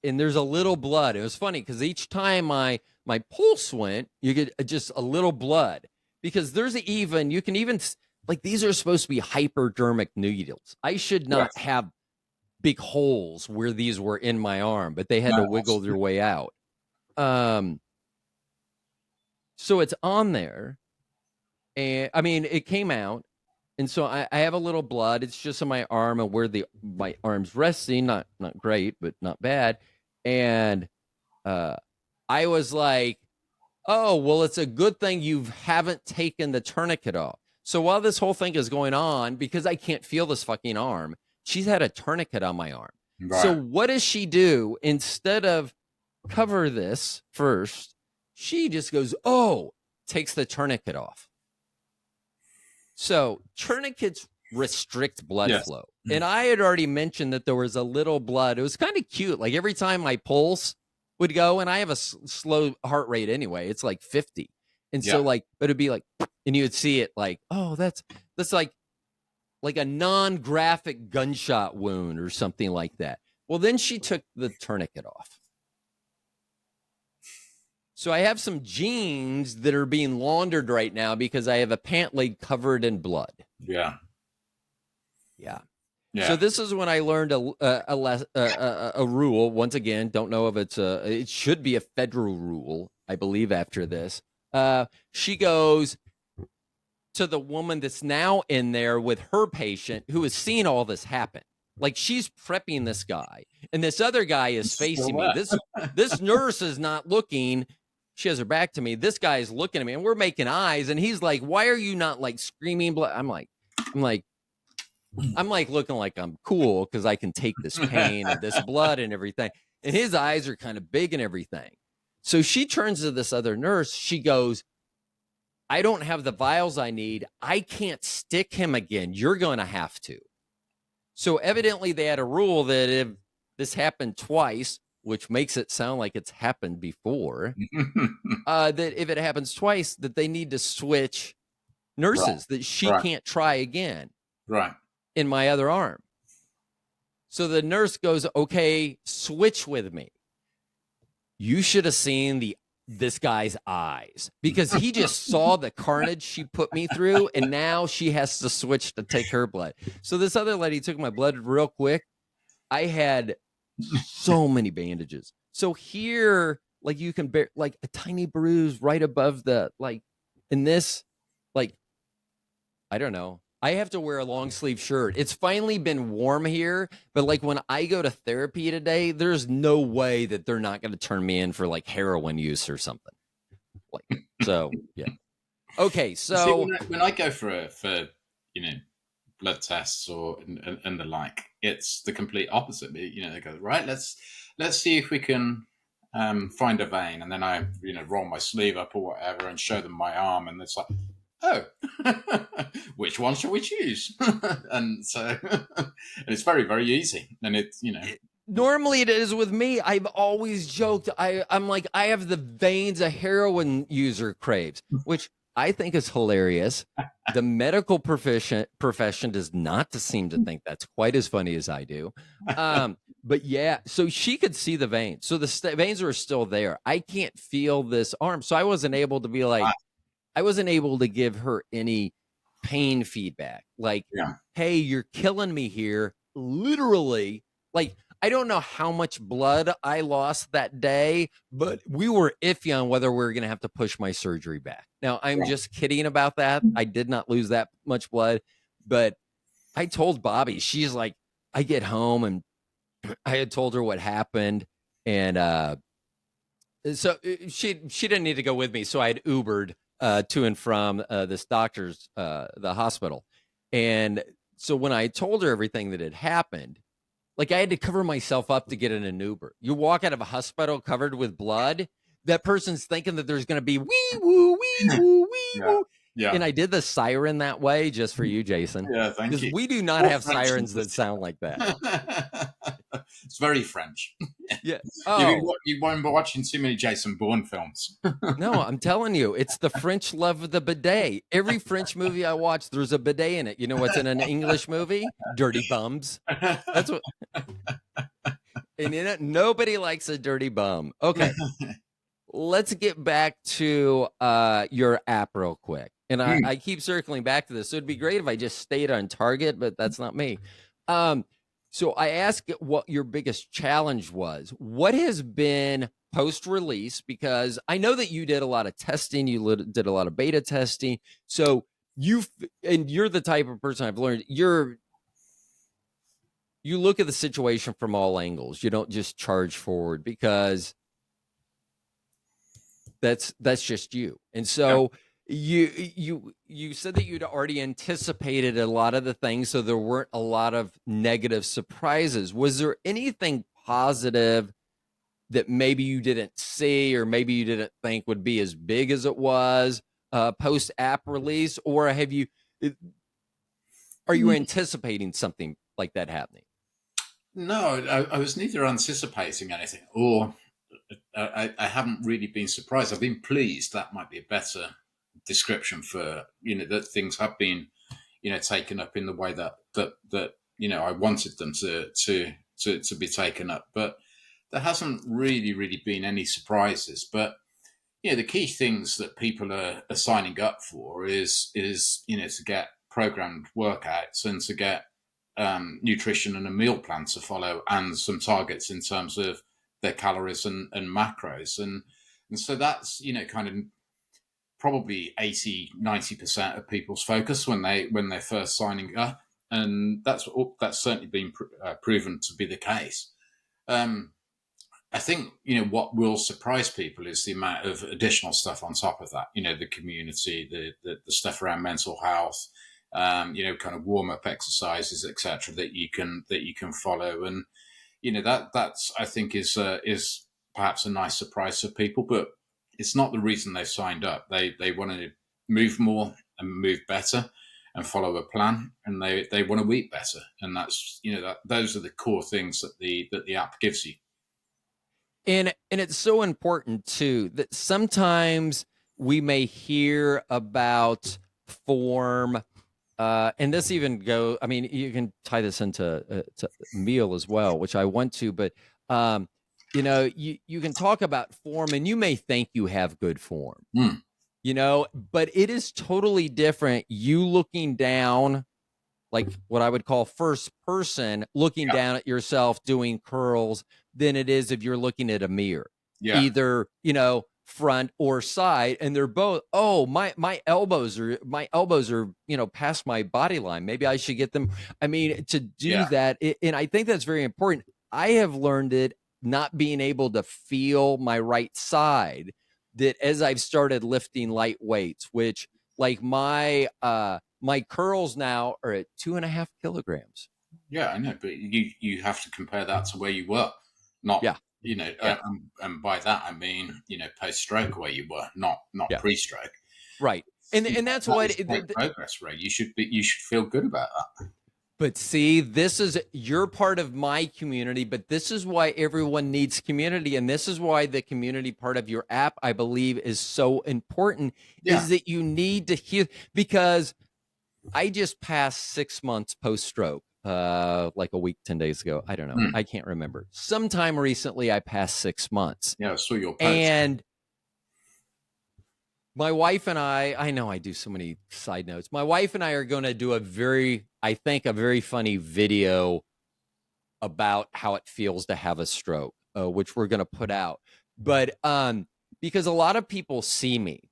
[SPEAKER 1] and there's a little blood. It was funny because each time my pulse went, you get just a little blood, because you can even, like, these are supposed to be hypodermic needles. I should not have big holes where these were in my arm, but they had to wiggle their way out. So it's on there, and I mean, it came out. And so I have a little blood. It's just on my arm and where my arm's resting. Not great, but not bad. And I was like, oh, well, it's a good thing you haven't taken the tourniquet off. So while this whole thing is going on, because I can't feel this fucking arm, she's had a tourniquet on my arm. Right. So what does she do? Instead of cover this first, she just goes, oh, takes the tourniquet off. So tourniquets restrict blood flow. And I had already mentioned that there was a little blood. It was kind of cute. Like every time my pulse would go, and I have a slow heart rate anyway, it's like 50. And so like, but it'd be like, and you would see it like, oh, that's like a non-graphic gunshot wound or something like that. Well, then she took the tourniquet off. So I have some jeans that are being laundered right now because I have a pant leg covered in blood. Yeah. So this is when I learned a rule. Once again, don't know if it should be a federal rule, I believe, after this. She goes to the woman that's now in there with her patient who has seen all this happen. Like, she's prepping this guy, and this other guy is facing me. This nurse is not looking. She has her back to me. This guy is looking at me, and we're making eyes, and he's like, why are you not like screaming blood? I'm like looking like I'm cool because I can take this pain and this blood and everything. And his eyes are kind of big and everything. So she turns to this other nurse. She goes, I don't have the vials I need. I can't stick him again. You're going to have to. So evidently they had a rule that if this happened twice, which makes it sound like it's happened before, that if it happens twice, that they need to switch
[SPEAKER 2] Right,
[SPEAKER 1] nurses, that she
[SPEAKER 2] right,
[SPEAKER 1] can't try again
[SPEAKER 2] right.
[SPEAKER 1] in my other arm. So the nurse goes, okay, switch with me. You should have seen this guy's eyes, because he just saw the carnage she put me through, and now she has to switch to take her blood. So this other lady took my blood real quick. I had so many bandages. So here, like, you can bear like a tiny bruise right above the, like, in this, like, I don't know. I have to wear a long sleeve shirt. It's finally been warm here, but like when I go to therapy today, there's no way that they're not going to turn me in for like heroin use or something. Like, so yeah. Okay,
[SPEAKER 2] See,
[SPEAKER 1] so
[SPEAKER 2] when I go for blood tests or and the like, it's the complete opposite. They go, right, let's see if we can find a vein, and then I roll my sleeve up or whatever and show them my arm, and it's like, oh, which one shall we choose? And so, and it's very, very easy. And
[SPEAKER 1] normally it is with me. I've always joked. I'm like, I have the veins a heroin user craves, which I think is hilarious. The medical profession does not seem to think that's quite as funny as I do. But yeah, so she could see the veins. So the veins are still there. I can't feel this arm. So I wasn't able to be like, I wasn't able to give her any pain feedback. Like,
[SPEAKER 2] yeah,
[SPEAKER 1] hey, you're killing me here. Literally, like, I don't know how much blood I lost that day, but we were iffy on whether we were going to have to push my surgery back. Now, I'm
[SPEAKER 2] yeah.
[SPEAKER 1] just kidding about that. I did not lose that much blood, but I told Bobby, she's like, I get home and I had told her what happened. And so she didn't need to go with me. So I had Ubered to and from this doctor's, the hospital. And so when I told her everything that had happened, like, I had to cover myself up to get in an Uber. You walk out of a hospital covered with blood, that person's thinking that there's going to be wee woo, wee woo, wee
[SPEAKER 2] Yeah,
[SPEAKER 1] woo.
[SPEAKER 2] yeah,
[SPEAKER 1] And I did the siren that way just for you, Jason,
[SPEAKER 2] yeah. Thank
[SPEAKER 1] because
[SPEAKER 2] you.
[SPEAKER 1] we do not
[SPEAKER 2] More
[SPEAKER 1] have
[SPEAKER 2] French in
[SPEAKER 1] sirens that
[SPEAKER 2] this.
[SPEAKER 1] sound like that.
[SPEAKER 2] It's very French.
[SPEAKER 1] Yeah.
[SPEAKER 2] You've
[SPEAKER 1] Oh,
[SPEAKER 2] you won't be watching too many Jason Bourne films.
[SPEAKER 1] no, I'm telling you, it's the French love of the bidet. Every French movie I watch, there's a bidet in it. You know what's in an English movie? Dirty bums. That's what, and in it, nobody likes a dirty bum. Okay, let's get back to your app real quick. And I keep circling back to this. So it'd be great if I just stayed on target, but that's not me. Um, so I asked what your biggest challenge was. What has been post release? Because I know that you did a lot of testing, you did a lot of beta testing. So you're the type of person I've learned you look at the situation from all angles. You don't just charge forward, because that's just you. And
[SPEAKER 2] Yeah.
[SPEAKER 1] so you said that you'd already anticipated a lot of the things, so there weren't a lot of negative surprises. Was there anything positive that maybe you didn't see, or maybe you didn't think would be as big as it was post app release, or are you anticipating something like that happening?
[SPEAKER 2] No, I was neither anticipating anything or I haven't really been surprised. I've been pleased. That might be a better description for that things have been taken up in the way that I wanted them to be taken up. But there hasn't really been any surprises. But the key things that people are signing up for is to get programmed workouts and to get nutrition and a meal plan to follow and some targets in terms of their calories and macros and so that's kind of probably 80-90% of people's focus when they're first signing up, and that's certainly been proven to be the case. I think what will surprise people is the amount of additional stuff on top of that. The community, the stuff around mental health, kind of warm up exercises, etc. That you can follow, and that's I think is perhaps a nice surprise for people, but it's not the reason they signed up. They want to move more and move better and follow a plan, and they want to eat better, and that's that those are the core things that the app gives you.
[SPEAKER 1] And it's so important too that sometimes we may hear about form, and this even go. I mean, you can tie this into to meal as well, which I want to, but you can talk about form, and you may think you have good form,
[SPEAKER 2] Mm.
[SPEAKER 1] but it is totally different. You looking down, like what I would call first person, looking
[SPEAKER 2] Yeah,
[SPEAKER 1] down at yourself doing curls than it is if you're looking at a mirror,
[SPEAKER 2] yeah,
[SPEAKER 1] either, front or side. And they're both, oh, my elbows are, past my body line. Maybe I should get them. I mean, to do
[SPEAKER 2] yeah,
[SPEAKER 1] that. And I think that's very important. I have learned it not being able to feel my right side, that as I've started lifting light weights, which like my curls now are at 2.5 kilograms.
[SPEAKER 2] yeah. I know, but you have to compare that to where you were, not
[SPEAKER 1] Yeah, yeah,
[SPEAKER 2] and by that I mean post stroke where you were, not
[SPEAKER 1] yeah.
[SPEAKER 2] pre stroke.
[SPEAKER 1] Right. And that's
[SPEAKER 2] That
[SPEAKER 1] what
[SPEAKER 2] is great progress, Ray. You should feel good about that.
[SPEAKER 1] but see, this is, you're part of my community, but this is why everyone needs community. And this is why the community part of your app, I believe, is so important,
[SPEAKER 2] Yeah.
[SPEAKER 1] is that you need to hear, because I just passed 6 months post stroke, like a week, 10 days ago. I don't know.
[SPEAKER 2] Mm.
[SPEAKER 1] I can't remember. Sometime recently, I passed 6 months.
[SPEAKER 2] Yeah, I saw your post.
[SPEAKER 1] And my wife and I know I do so many side notes. My wife and I are going to do a very funny video about how it feels to have a stroke, which we're going to put out. But because a lot of people see me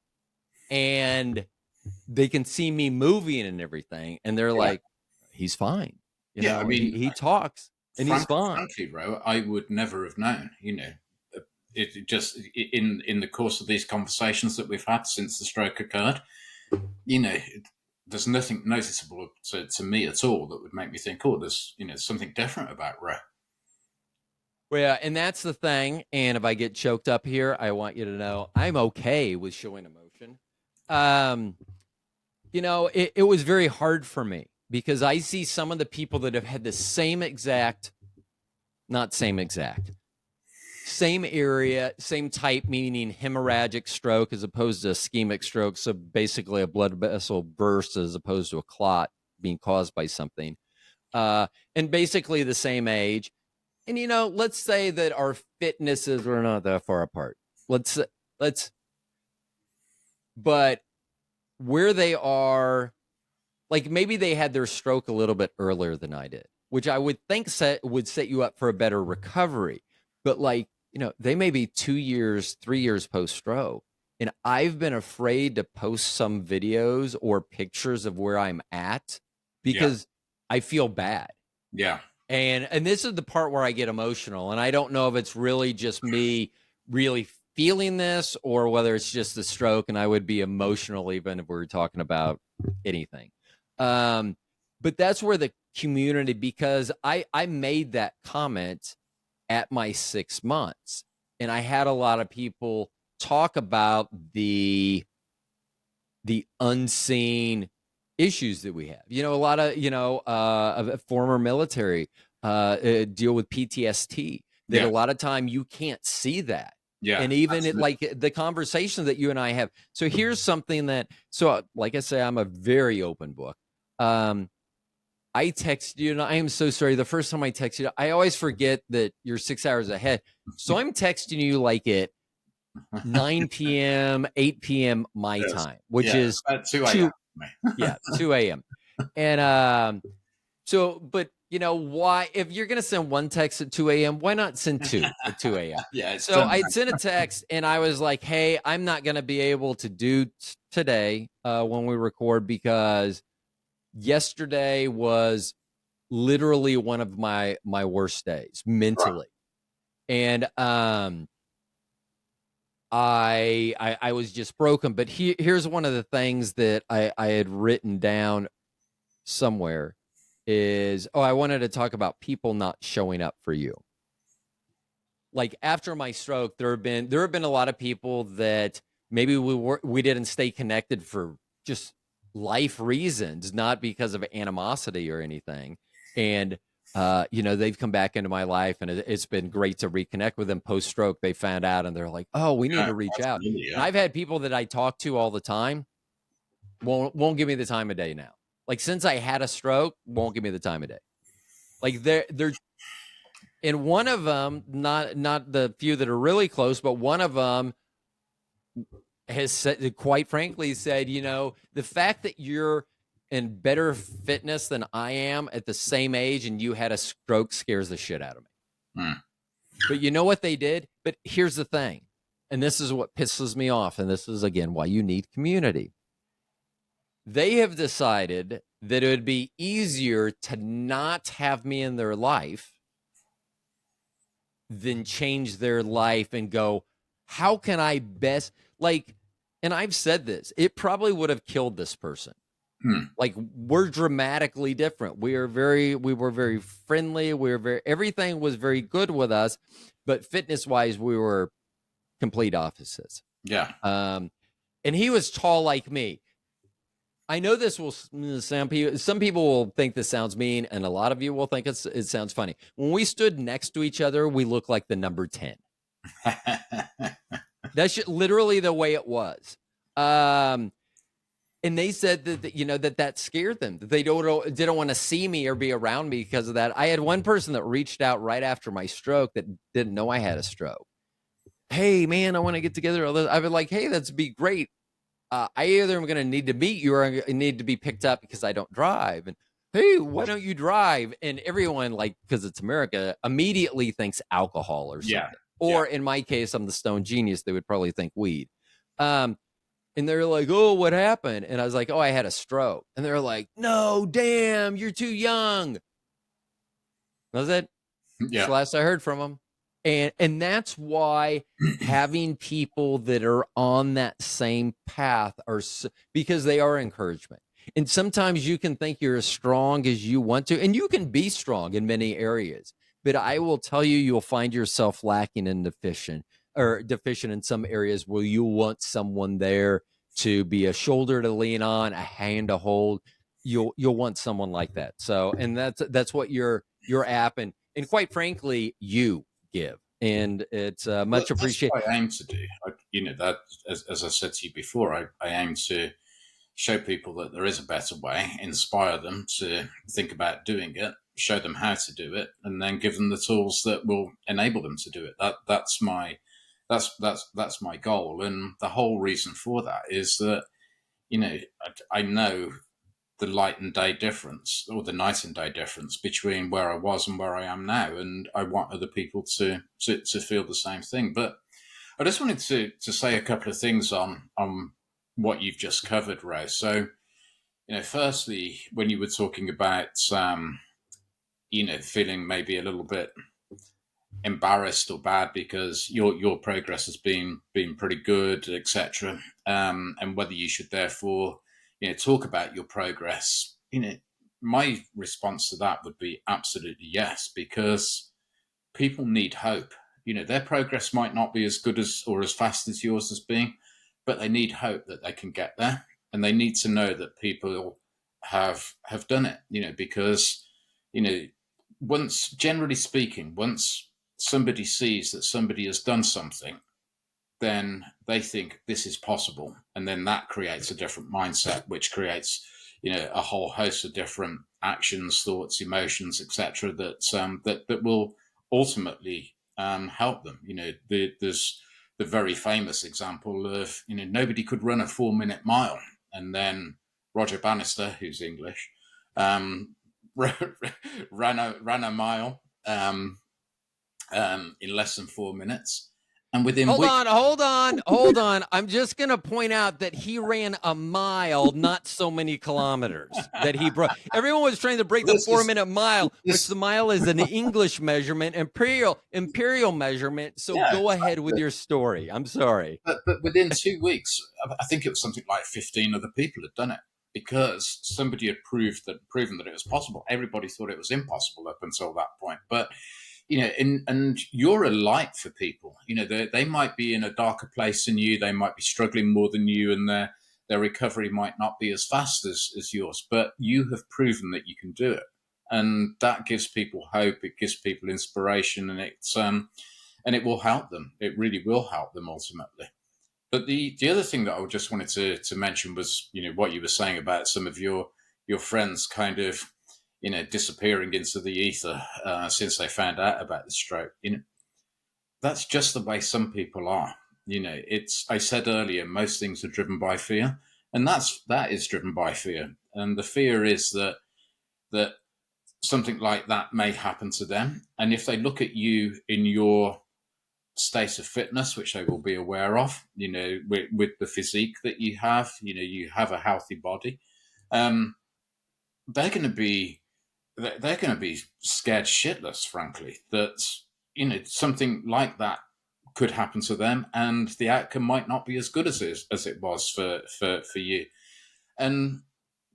[SPEAKER 1] and they can see me moving and everything, and they're
[SPEAKER 2] Yeah.
[SPEAKER 1] like, he's fine.
[SPEAKER 2] Yeah, I mean,
[SPEAKER 1] He talks and he's fine.
[SPEAKER 2] frankly, Ro, I would never have known. It just in the course of these conversations that we've had since the stroke occurred. There's nothing noticeable to me at all that would make me think, oh, there's something different about Ro.
[SPEAKER 1] Well, yeah, and that's the thing. And if I get choked up here, I want you to know I'm okay with showing emotion. Um, it was very hard for me because I see some of the people that have had the same exact, not same exact, same area, same type, meaning hemorrhagic stroke as opposed to ischemic stroke. So basically a blood vessel burst as opposed to a clot being caused by something. And basically the same age. And, let's say that our fitnesses were not that far apart. Let's, but where they are, like maybe they had their stroke a little bit earlier than I did, which I would think would set you up for a better recovery. But like, they may be 2 years, 3 years post stroke. And I've been afraid to post some videos or pictures of where I'm at
[SPEAKER 2] Yeah,
[SPEAKER 1] because I feel bad.
[SPEAKER 2] yeah,
[SPEAKER 1] And this is the part where I get emotional. And I don't know if it's really just me really feeling this or whether it's just the stroke and I would be emotional even if we were talking about anything. But that's where the community, because I made that comment at my 6 months, and I had a lot of people talk about the unseen issues that we have. A lot of former military deal with PTSD. That
[SPEAKER 2] yeah,
[SPEAKER 1] a lot of time you can't see that.
[SPEAKER 2] yeah.
[SPEAKER 1] And even
[SPEAKER 2] Absolutely.
[SPEAKER 1] like the conversation that you and I have. So here's something like I say, I'm a very open book. I text you, and I am so sorry. The first time I text you, I always forget that you're 6 hours ahead. So I'm texting you like at 9 p.m., 8 p.m. my
[SPEAKER 2] Yes.
[SPEAKER 1] time, which
[SPEAKER 2] Yeah,
[SPEAKER 1] is
[SPEAKER 2] at 2 a.m.
[SPEAKER 1] 2, yeah, 2 a.m. And but why, if you're going to send one text at 2 a.m., why not send two at 2 a.m.?
[SPEAKER 2] Yeah, it's
[SPEAKER 1] So
[SPEAKER 2] done.
[SPEAKER 1] I'd sent a text and I was like, hey, I'm not going to be able to do today when we record because yesterday was literally one of my worst days
[SPEAKER 2] Right.
[SPEAKER 1] mentally. And I was just broken. But here's one of the things that I had written down somewhere is, I wanted to talk about people not showing up for you. Like after my stroke, there have been a lot of people that maybe we didn't stay connected for just life reasons, not because of animosity or anything. And they've come back into my life, and it's been great to reconnect with them post stroke. They found out, and they're like, "Oh, we need
[SPEAKER 2] Yeah,
[SPEAKER 1] to reach out."
[SPEAKER 2] absolutely,
[SPEAKER 1] And
[SPEAKER 2] yeah.
[SPEAKER 1] I've had people that I talk to all the time won't give me the time of day now. Like, since I had a stroke, won't give me the time of day. Like, they're and one of them, not the few that are really close, but one of them has said, quite frankly, said, the fact that you're in better fitness than I am at the same age and you had a stroke scares the shit out of me.
[SPEAKER 2] Mm.
[SPEAKER 1] But you know what they did? But here's the thing, and this is what pisses me off, and this is, again, why you need community. They have decided that it would be easier to not have me in their life than change their life and go, how can I best, like, and I've said this, it probably would have killed this person.
[SPEAKER 2] Mm.
[SPEAKER 1] Like, we're dramatically different. We were very friendly. Everything was very good with us, but fitness wise, we were complete opposites.
[SPEAKER 2] Yeah.
[SPEAKER 1] And he was tall like me. I know this will sound, some people will think this sounds mean, and a lot of you will think it sounds funny. When we stood next to each other, we looked like the number 10. That's literally the way it was. And they said that scared them. That they didn't want to see me or be around me because of that. I had one person that reached out right after my stroke that didn't know I had a stroke. Hey, man, I want to get together. I was like, hey, that'd be great. I either am going to need to meet you or I need to be picked up because I don't drive. And hey, why don't you drive? And everyone, like, because it's America, immediately thinks alcohol or something.
[SPEAKER 2] Yeah.
[SPEAKER 1] Or in my case, I'm the stone genius. They would probably think weed. And they're like, oh, what happened? And I was like, oh, I had a stroke. And they're like, no, damn, you're too young. That was it.
[SPEAKER 2] Yeah.
[SPEAKER 1] That's the last I heard from them. And that's why having people that are on that same path because they are encouragement. And sometimes you can think you're as strong as you want to, and you can be strong in many areas. But I will tell you, you'll find yourself lacking and deficient in some areas where you want someone there to be a shoulder to lean on, a hand to hold. You'll want someone like that. So, and that's what your app and quite frankly, you give, and it's much appreciated.
[SPEAKER 2] That's what I aim to do. That as I said to you before, I aim to show people that there is a better way, inspire them to think about doing it, show them how to do it, and then give them the tools that will enable them to do it. That's my goal, and the whole reason for that is that I know the light and day difference, or the night and day difference between where I was and where I am now, and I want other people to feel the same thing. But I just wanted to say a couple of things on what you've just covered, Ray. So, firstly, when you were talking about feeling maybe a little bit embarrassed or bad because your progress has been pretty good, etc., and whether you should therefore talk about your progress. My response to that would be absolutely yes, because people need hope. Their progress might not be as good as or as fast as yours has been, but they need hope that they can get there, and they need to know that people have done it. Because once, generally speaking, once somebody sees that somebody has done something, then they think this is possible, and then that creates a different mindset, which creates a whole host of different actions, thoughts, emotions, etc. that will ultimately help them. There's the very famous example of nobody could run a 4-minute mile, and then Roger Bannister, who's English, ran a mile in less than 4 minutes. And within
[SPEAKER 1] hold on. I'm just going to point out that he ran a mile, not so many kilometers. That he broke. Everyone was trying to break the 4-minute mile, which the mile is an English measurement, imperial measurement. So go ahead with your story. I'm sorry.
[SPEAKER 2] But within 2 weeks, I think it was something like 15 other people had done it, because somebody had proven that it was possible. Everybody thought it was impossible up until that point. But and you're a light for people. They might be in a darker place than you. They might be struggling more than you, and their recovery might not be as fast as yours, but you have proven that you can do it. And that gives people hope. It gives people inspiration, and it will help them. It really will help them ultimately. But the other thing that I just wanted to mention was, what you were saying about some of your friends kind of, disappearing into the ether since they found out about the stroke. That's just the way some people are. I said earlier, most things are driven by fear, and that is driven by fear. And the fear is that something like that may happen to them. And if they look at you in your state of fitness, which they will be aware of, with the physique that you have, you have a healthy body, they're going to be scared shitless, frankly, that something like that could happen to them, and the outcome might not be as good as it was for you. And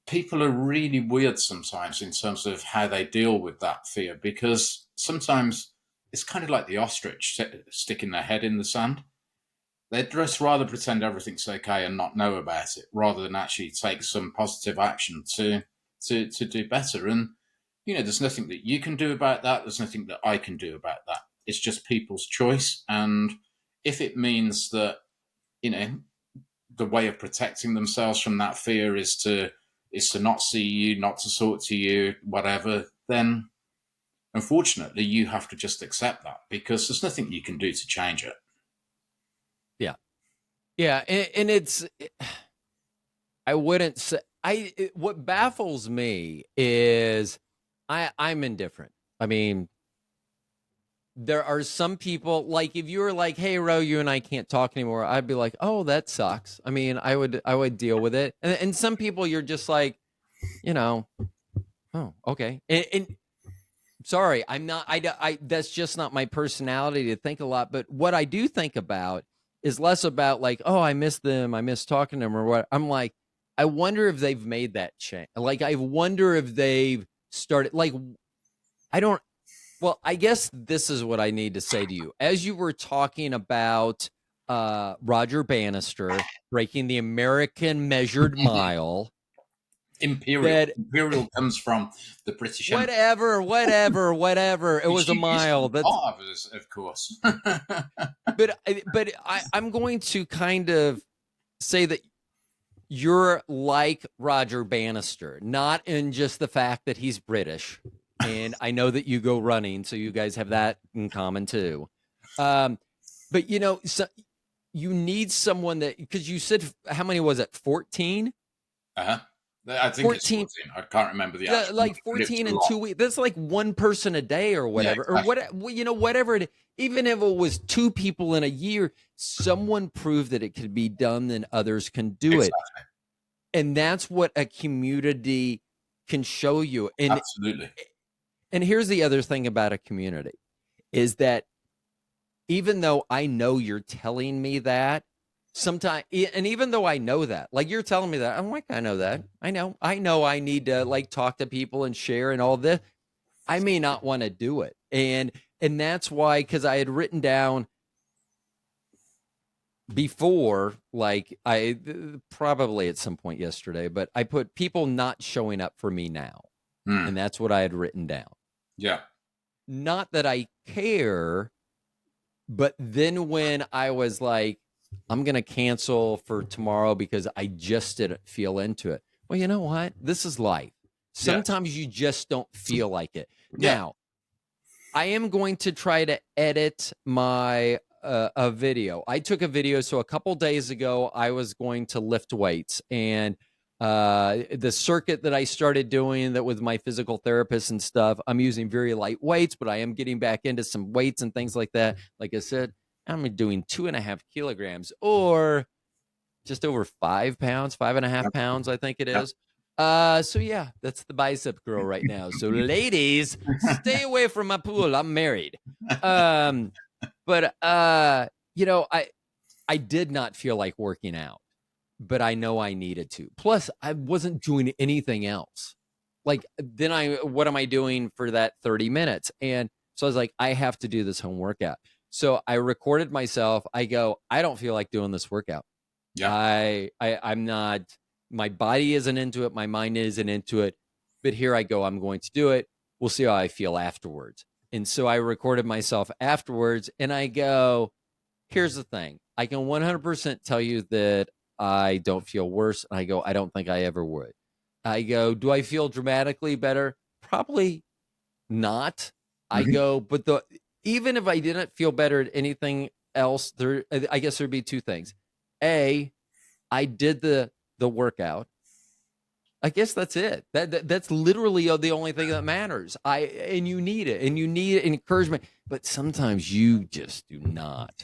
[SPEAKER 2] people are really weird sometimes in terms of how they deal with that fear, because sometimes it's kind of like the ostrich sticking their head in the sand. They'd just rather pretend everything's okay and not know about it, rather than actually take some positive action to do better. And there's nothing that you can do about that. There's nothing that I can do about that. It's just people's choice. And if it means that, the way of protecting themselves from that fear is to not see you, not to talk to you, whatever, then unfortunately you have to just accept that, because there's nothing you can do to change it.
[SPEAKER 1] Yeah. Yeah. And I wouldn't say, what baffles me is I'm indifferent. I mean, there are some people, like if you were like, hey, Ro, you and I can't talk anymore, I'd be like, oh, that sucks. I mean, I would deal with it. And some people you're just like, oh, okay. And sorry, I'm not, that's just not my personality to think a lot. But what I do think about is less about like, oh, I miss them, I miss talking to them or what. I'm like, I wonder if they've made that change. Like, I wonder if they've started, like, well, I guess this is what I need to say to you. As you were talking about Roger Bannister breaking the American measured mile,
[SPEAKER 2] Imperial comes from the British Empire.
[SPEAKER 1] Whatever. It was a mile. That's
[SPEAKER 2] of course.
[SPEAKER 1] but I'm going to kind of say that you're like Roger Bannister, not in just the fact that he's British. And I know that you go running, so you guys have that in common too. But so you need someone that, because you said, how many was it? 14?
[SPEAKER 2] I think 14. It's 14. I can't remember the actual.
[SPEAKER 1] Like 14 in 2 weeks. That's like one person a day or whatever,
[SPEAKER 2] yeah, exactly.
[SPEAKER 1] or whatever. Even if it was 2 people in a year, someone proved that it could be done, then others can do it. And that's what a community can show you. And
[SPEAKER 2] absolutely.
[SPEAKER 1] And here's the other thing about a community is that even though I know you're telling me that sometimes, and even though I know that, like you're telling me that, I'm like, I know that. I know I need to like talk to people and share and all this. I may not want to do it. And that's why, because I had written down before, like I probably at some point yesterday, but I put people not showing up for me now. And that's what I had written down.
[SPEAKER 2] Yeah.
[SPEAKER 1] Not that I care, but then when I was like, I'm going to cancel for tomorrow because I just didn't feel into it. Well, you know what? This is life. Sometimes you just don't feel like it.
[SPEAKER 2] Yeah.
[SPEAKER 1] Now, I am going to try to edit my a video. I took a video. So a couple days ago, I was going to lift weights, and the circuit that I started doing that with my physical therapist and stuff, I'm using very light weights, but I am getting back into some weights and things like that. Like I said, I'm doing 2.5 kilograms, or just over 5 pounds, 5.5 pounds, I think it is. So yeah, that's the bicep girl right now. So ladies, stay away from my pool. I'm married. But I did not feel like working out, but I know I needed to. Plus, I wasn't doing anything else. Like, then what am I doing for that 30 minutes? And so I was like, I have to do this home workout. So I recorded myself. I go, I don't feel like doing this workout.
[SPEAKER 2] Yeah.
[SPEAKER 1] I'm not, my body isn't into it, my mind isn't into it, but here I go, I'm going to do it. We'll see how I feel afterwards. And so I recorded myself afterwards, and I go, here's the thing. I can 100% tell you that I don't feel worse. And I go, I don't think I ever would. I go, do I feel dramatically better? Probably not. I
[SPEAKER 2] Hmm.
[SPEAKER 1] go, but even if I didn't feel better at anything else, I guess there'd be two things. A, I did the workout. I guess that's it. That's literally the only thing that matters. And you need it, and you need encouragement, but sometimes you just do not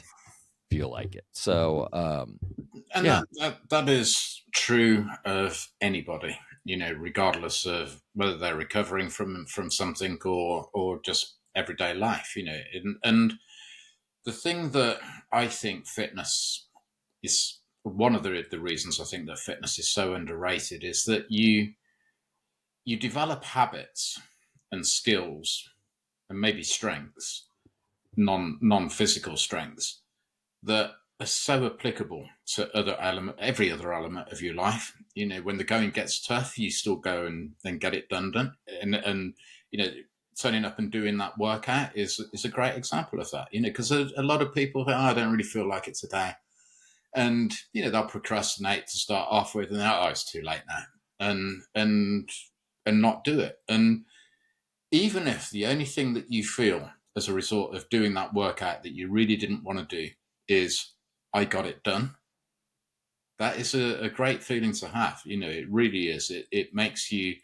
[SPEAKER 1] feel like it. So,
[SPEAKER 2] And
[SPEAKER 1] yeah,
[SPEAKER 2] that is true of anybody, regardless of whether they're recovering from something or just everyday life, and the thing that I think fitness is one of the reasons I think that fitness is so underrated is that you develop habits and skills and maybe strengths, non physical strengths that are so applicable to every other element of your life. When the going gets tough, you still go and get it done, and you know, turning up and doing that workout is a great example of that. Because a lot of people think, oh, I don't really feel like it today, and they'll procrastinate to start off with, and oh, it's too late now, and not do it. And even if the only thing that you feel as a result of doing that workout that you really didn't want to do is I got it done, that is a great feeling to have. It really is. It makes you,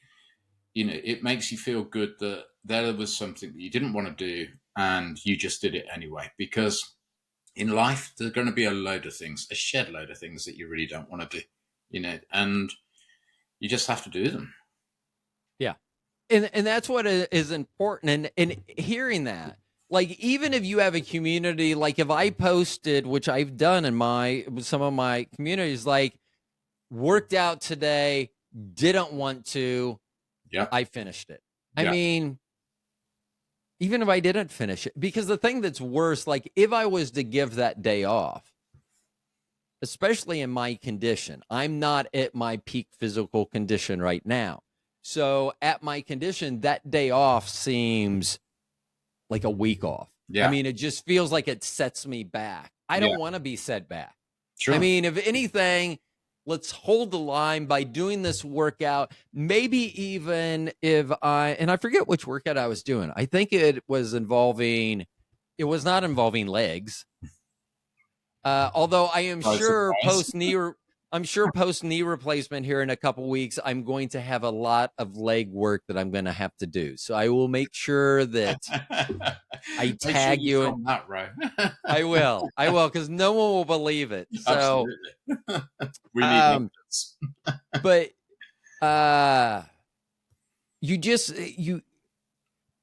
[SPEAKER 2] it makes you feel good that there was something that you didn't want to do and you just did it anyway. Because in life, there's going to be a load of things, a shed load of things that you really don't want to do, and you just have to do them.
[SPEAKER 1] yeah, and that's what is important. And hearing that, like, even if you have a community, like if I posted, which I've done in some of my communities, like worked out today, didn't want to,
[SPEAKER 2] Yeah.
[SPEAKER 1] I finished it. I
[SPEAKER 2] Yeah.
[SPEAKER 1] mean, even if I didn't finish it, because the thing that's worse, like if I was to give that day off, especially in my condition, I'm not at my peak physical condition right now. So at my condition, that day off seems like a week off. I
[SPEAKER 2] Yeah.
[SPEAKER 1] mean, it just feels like it sets me back. I
[SPEAKER 2] Yeah.
[SPEAKER 1] don't want to be set back. I
[SPEAKER 2] Sure.
[SPEAKER 1] mean, if anything, let's hold the line by doing this workout. Maybe even if and I forget which workout I was doing. I think it was not involving legs. Although
[SPEAKER 2] Surprise, surprise.
[SPEAKER 1] I'm sure post knee replacement here in a couple weeks, I'm going to have a lot of leg work that I'm going to have to do. So I will make sure that I
[SPEAKER 2] Make sure
[SPEAKER 1] tag
[SPEAKER 2] you
[SPEAKER 1] you, and
[SPEAKER 2] film that, Ro.
[SPEAKER 1] I will, because no one will believe it. So,
[SPEAKER 2] Absolutely. We need
[SPEAKER 1] um,
[SPEAKER 2] evidence.
[SPEAKER 1] but uh, you just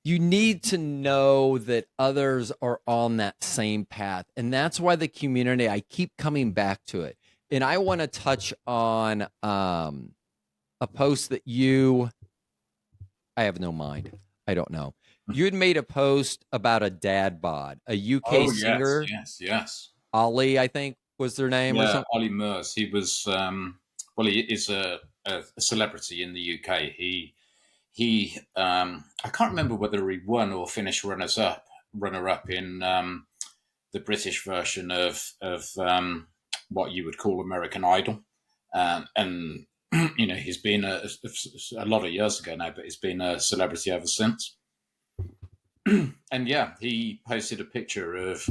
[SPEAKER 1] you need to know that others are on that same path, and that's why the community. I keep coming back to it, and I want to touch on a post that I have no mind. I don't know. You had made a post about a dad bod, a UK
[SPEAKER 2] Oh yes,
[SPEAKER 1] singer,
[SPEAKER 2] yes, yes.
[SPEAKER 1] Ollie, I think was their name or
[SPEAKER 2] Yeah,
[SPEAKER 1] something.
[SPEAKER 2] Ollie Murs. He was well, he is a celebrity in the UK. I can't remember whether he won or finished runner up in the British version of what you would call American Idol, and he's been a lot of years ago now, but he's been a celebrity ever since. And yeah, he posted a picture of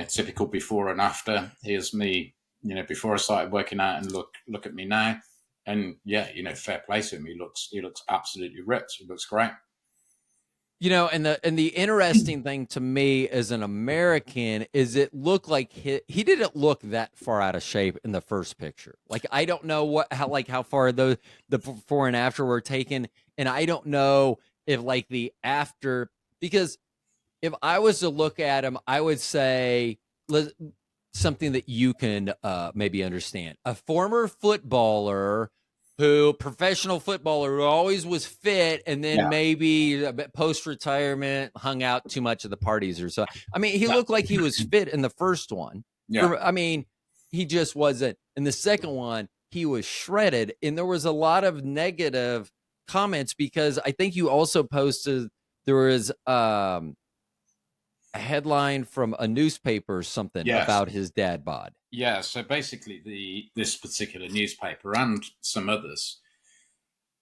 [SPEAKER 2] typical before and after. Here's me, before I started working out, and look at me now. And yeah, fair play to him. He looks absolutely ripped. He looks great.
[SPEAKER 1] And the interesting thing to me as an American is it looked like he didn't look that far out of shape in the first picture. Like, I don't know how far the before and after were taken, and I don't know if like the after, because if I was to look at him, I would say something that you can maybe understand. A former footballer, professional footballer, who always was fit, and then
[SPEAKER 2] Yeah,
[SPEAKER 1] maybe post retirement hung out too much at the parties or so. I mean, he
[SPEAKER 2] yeah,
[SPEAKER 1] looked like he was fit in the first one.
[SPEAKER 2] yeah,
[SPEAKER 1] I mean, he just wasn't. And the second one, he was shredded. And there was a lot of negative comments because I think you also posted there was a headline from a newspaper or something
[SPEAKER 2] Yes.
[SPEAKER 1] about his dad bod.
[SPEAKER 2] Yeah, so basically, this particular newspaper and some others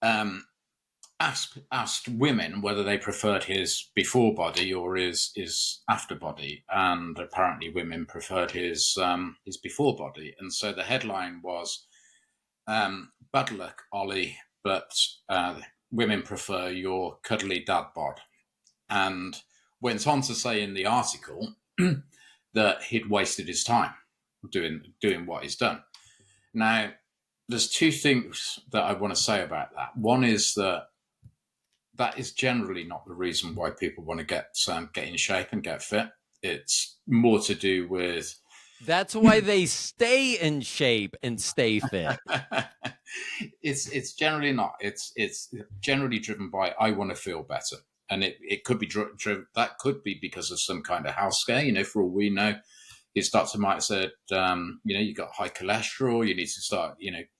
[SPEAKER 2] um, asked women whether they preferred his before body or his after body, and apparently women preferred his before body. And so the headline was, "Bad luck, Ollie, but women prefer your cuddly dad bod," and went on to say in the article that he'd wasted his time doing what he's done. Now, there's two things that I want to say about that. One is that is generally not the reason why people want to get in shape and get fit. It's more to do with
[SPEAKER 1] That's why they stay in shape and stay fit.
[SPEAKER 2] it's generally not. It's generally driven by I want to feel better, and it could be driven. That could be because of some kind of health scare. For all we know, his doctor might have said, you got high cholesterol, you need to start,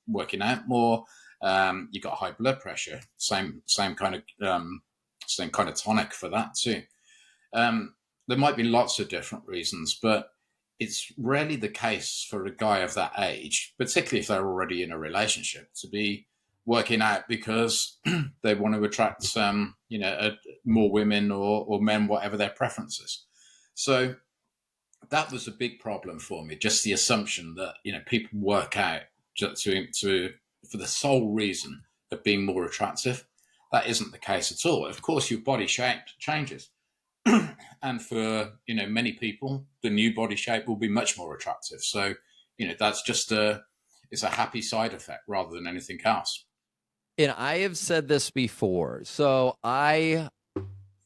[SPEAKER 2] working out more. You got high blood pressure. Same kind of tonic for that too. There might be lots of different reasons, but it's rarely the case for a guy of that age, particularly if they're already in a relationship, to be working out because they want to attract more women or men, whatever their preferences. So that was a big problem for me. Just the assumption that people work out just to for the sole reason of being more attractive. That isn't the case at all. Of course, your body shape changes, and for many people, the new body shape will be much more attractive. So that's just it's a happy side effect rather than anything else.
[SPEAKER 1] And I have said this before. So my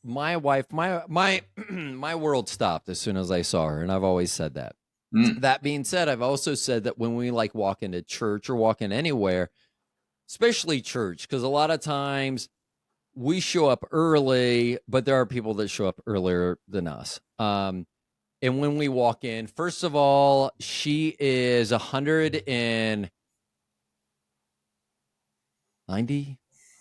[SPEAKER 1] wife, my my world stopped as soon as I saw her, and I've always said that. That being said, I've also said that when we walk into church or walk in anywhere, especially church, because a lot of times we show up early, but there are people that show up earlier than us. And when we walk in, first of all, she is 190,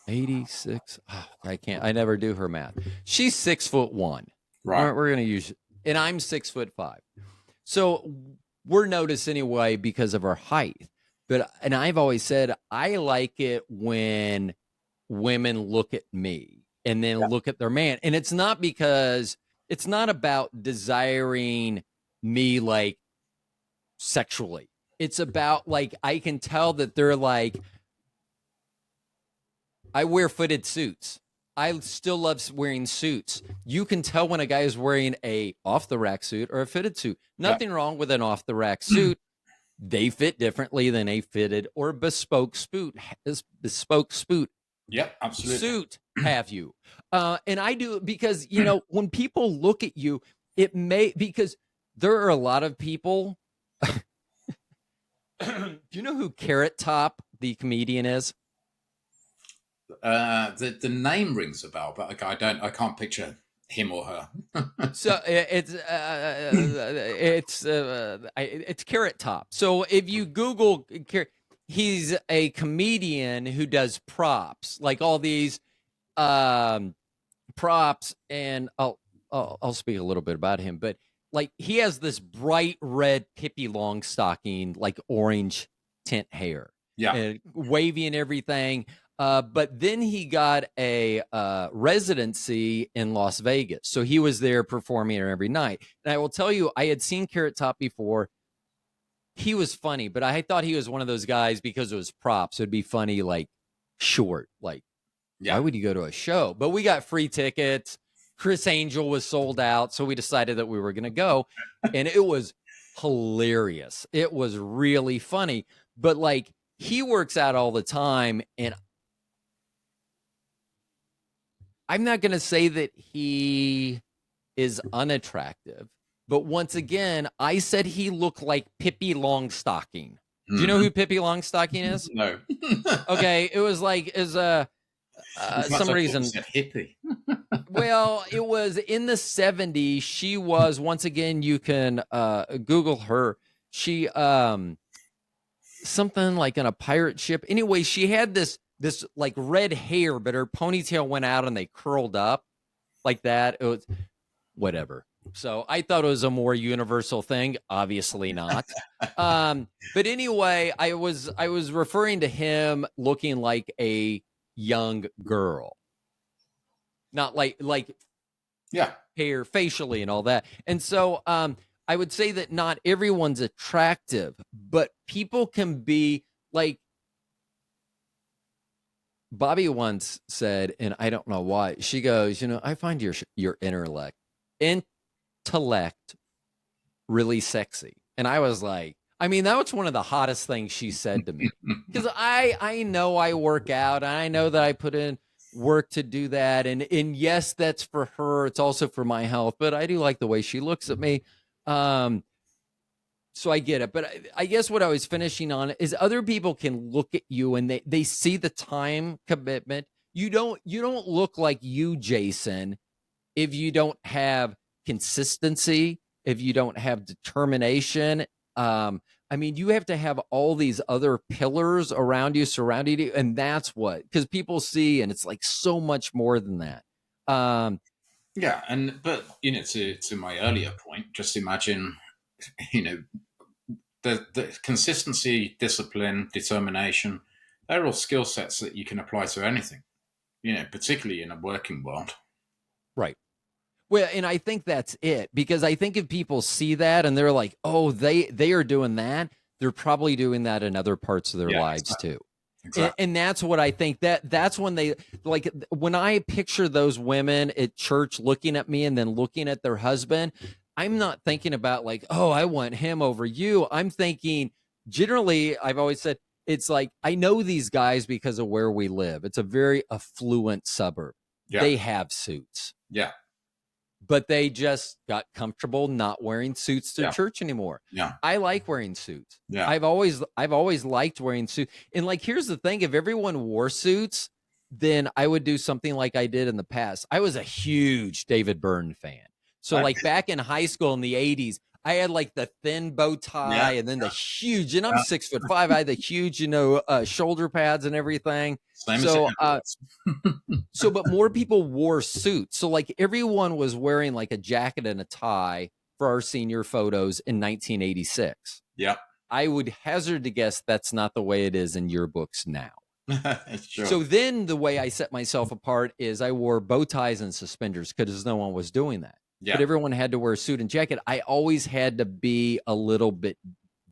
[SPEAKER 1] 86. Oh, I never do her math. She's 6'1".
[SPEAKER 2] Right.
[SPEAKER 1] We're going to use, and I'm 6'5". So we're noticed anyway because of our height. And I've always said, I like it when women look at me and then look at their man. And it's not about desiring me like sexually. It's about I can tell that they're I wear fitted suits. I still love wearing suits. You can tell when a guy is wearing a off the rack suit or a fitted suit. Nothing wrong with an off the rack suit. They fit differently than a fitted or bespoke suit.
[SPEAKER 2] Yep, absolutely.
[SPEAKER 1] Suit have you. And I do because, when people look at you, because there are a lot of people. Do you know who Carrot Top, the comedian, is?
[SPEAKER 2] The name rings a bell, but I can't picture him or her.
[SPEAKER 1] So it's Carrot Top. So if you Google, he's a comedian who does props, like all these props, and I'll speak a little bit about him, but he has this bright red Pippi Longstocking, orange tint hair, and wavy and everything. But then he got a residency in Las Vegas. So he was there performing every night. And I will tell you, I had seen Carrot Top before. He was funny, but I thought he was one of those guys because it was props. It'd be funny, short. Why would you go to a show? But we got free tickets. Chris Angel was sold out. So we decided that we were going to go. And it was hilarious. It was really funny. But he works out all the time. And I'm not going to say that he is unattractive, but once again, I said he looked like Pippi Longstocking. Do you know who Pippi Longstocking is?
[SPEAKER 2] No.
[SPEAKER 1] Okay, it was some reason
[SPEAKER 2] hippie.
[SPEAKER 1] Well, it was in the 70s. She was, once again, you can Google her. she something like on a pirate ship. Anyway, she had this like red hair, but her ponytail went out and they curled up like that. It was whatever. So I thought it was a more universal thing. Obviously not. But anyway, I was referring to him looking like a young girl, not like
[SPEAKER 2] Yeah.
[SPEAKER 1] hair facially and all that. And so I would say that not everyone's attractive, but people can be like Bobby once said, and I don't know why. She goes, I find your intellect really sexy. And I was like, I mean, that was one of the hottest things she said to me. Because I know I work out, and I know that I put in work to do that. And yes, that's for her. It's also for my health. But I do like the way she looks at me. So I get it. But I guess what I was finishing on is other people can look at you and they see the time commitment. You don't look like you, Jason, if you don't have consistency, if you don't have determination. I mean, you have to have all these other pillars around you, surrounding you, and that's what, because people see, and it's like so much more than that.
[SPEAKER 2] Yeah, but to my earlier point, just imagine, you know, the consistency, discipline, determination, they're all skill sets that you can apply to anything, particularly in a working world.
[SPEAKER 1] Right. Well, and I think that's it, because I think if people see that and they're like, "Oh, they are doing that," they're probably doing that in other parts of their
[SPEAKER 2] Yeah,
[SPEAKER 1] lives
[SPEAKER 2] exactly.
[SPEAKER 1] too.
[SPEAKER 2] Exactly.
[SPEAKER 1] And that's what I think, that's when they like, when I picture those women at church looking at me and then looking at their husband, I'm not thinking about like, "Oh, I want him over you." I'm thinking, generally, I've always said, it's like, I know these guys because of where we live. It's a very affluent suburb.
[SPEAKER 2] Yeah.
[SPEAKER 1] They have suits,
[SPEAKER 2] Yeah.
[SPEAKER 1] but they just got comfortable not wearing suits to
[SPEAKER 2] Yeah.
[SPEAKER 1] church anymore.
[SPEAKER 2] Yeah.
[SPEAKER 1] I like wearing suits.
[SPEAKER 2] Yeah.
[SPEAKER 1] I've always liked wearing suits. And like, here's the thing, if everyone wore suits, then I would do something like I did in the past. I was a huge David Byrne fan. So
[SPEAKER 2] Okay.
[SPEAKER 1] like back in high school in the 80s, I had like the thin bow tie
[SPEAKER 2] Yeah.
[SPEAKER 1] and then the huge, and I'm
[SPEAKER 2] Yeah.
[SPEAKER 1] 6'5". I had the huge, shoulder pads and everything.
[SPEAKER 2] Same as it
[SPEAKER 1] So
[SPEAKER 2] was.
[SPEAKER 1] but more people wore suits. So like everyone was wearing like a jacket and a tie for our senior photos in 1986.
[SPEAKER 2] Yeah.
[SPEAKER 1] I would hazard to guess that's not the way it is in your books now.
[SPEAKER 2] Sure.
[SPEAKER 1] So then the way I set myself apart is I wore bow ties and suspenders because no one was doing that.
[SPEAKER 2] Yeah.
[SPEAKER 1] But everyone had to wear a suit and jacket. I always had to be a little bit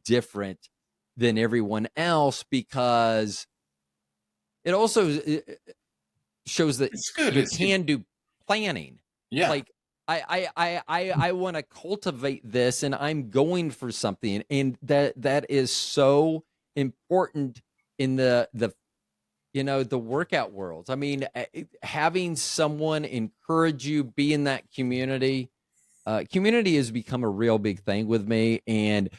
[SPEAKER 1] different than everyone else, because it also shows that
[SPEAKER 2] It's good.
[SPEAKER 1] you can do planning.
[SPEAKER 2] Yeah.
[SPEAKER 1] Like I want to cultivate this, and I'm going for something, and that is so important in the the workout world. I mean, having someone encourage you, be in that community. Community has become a real big thing with me, and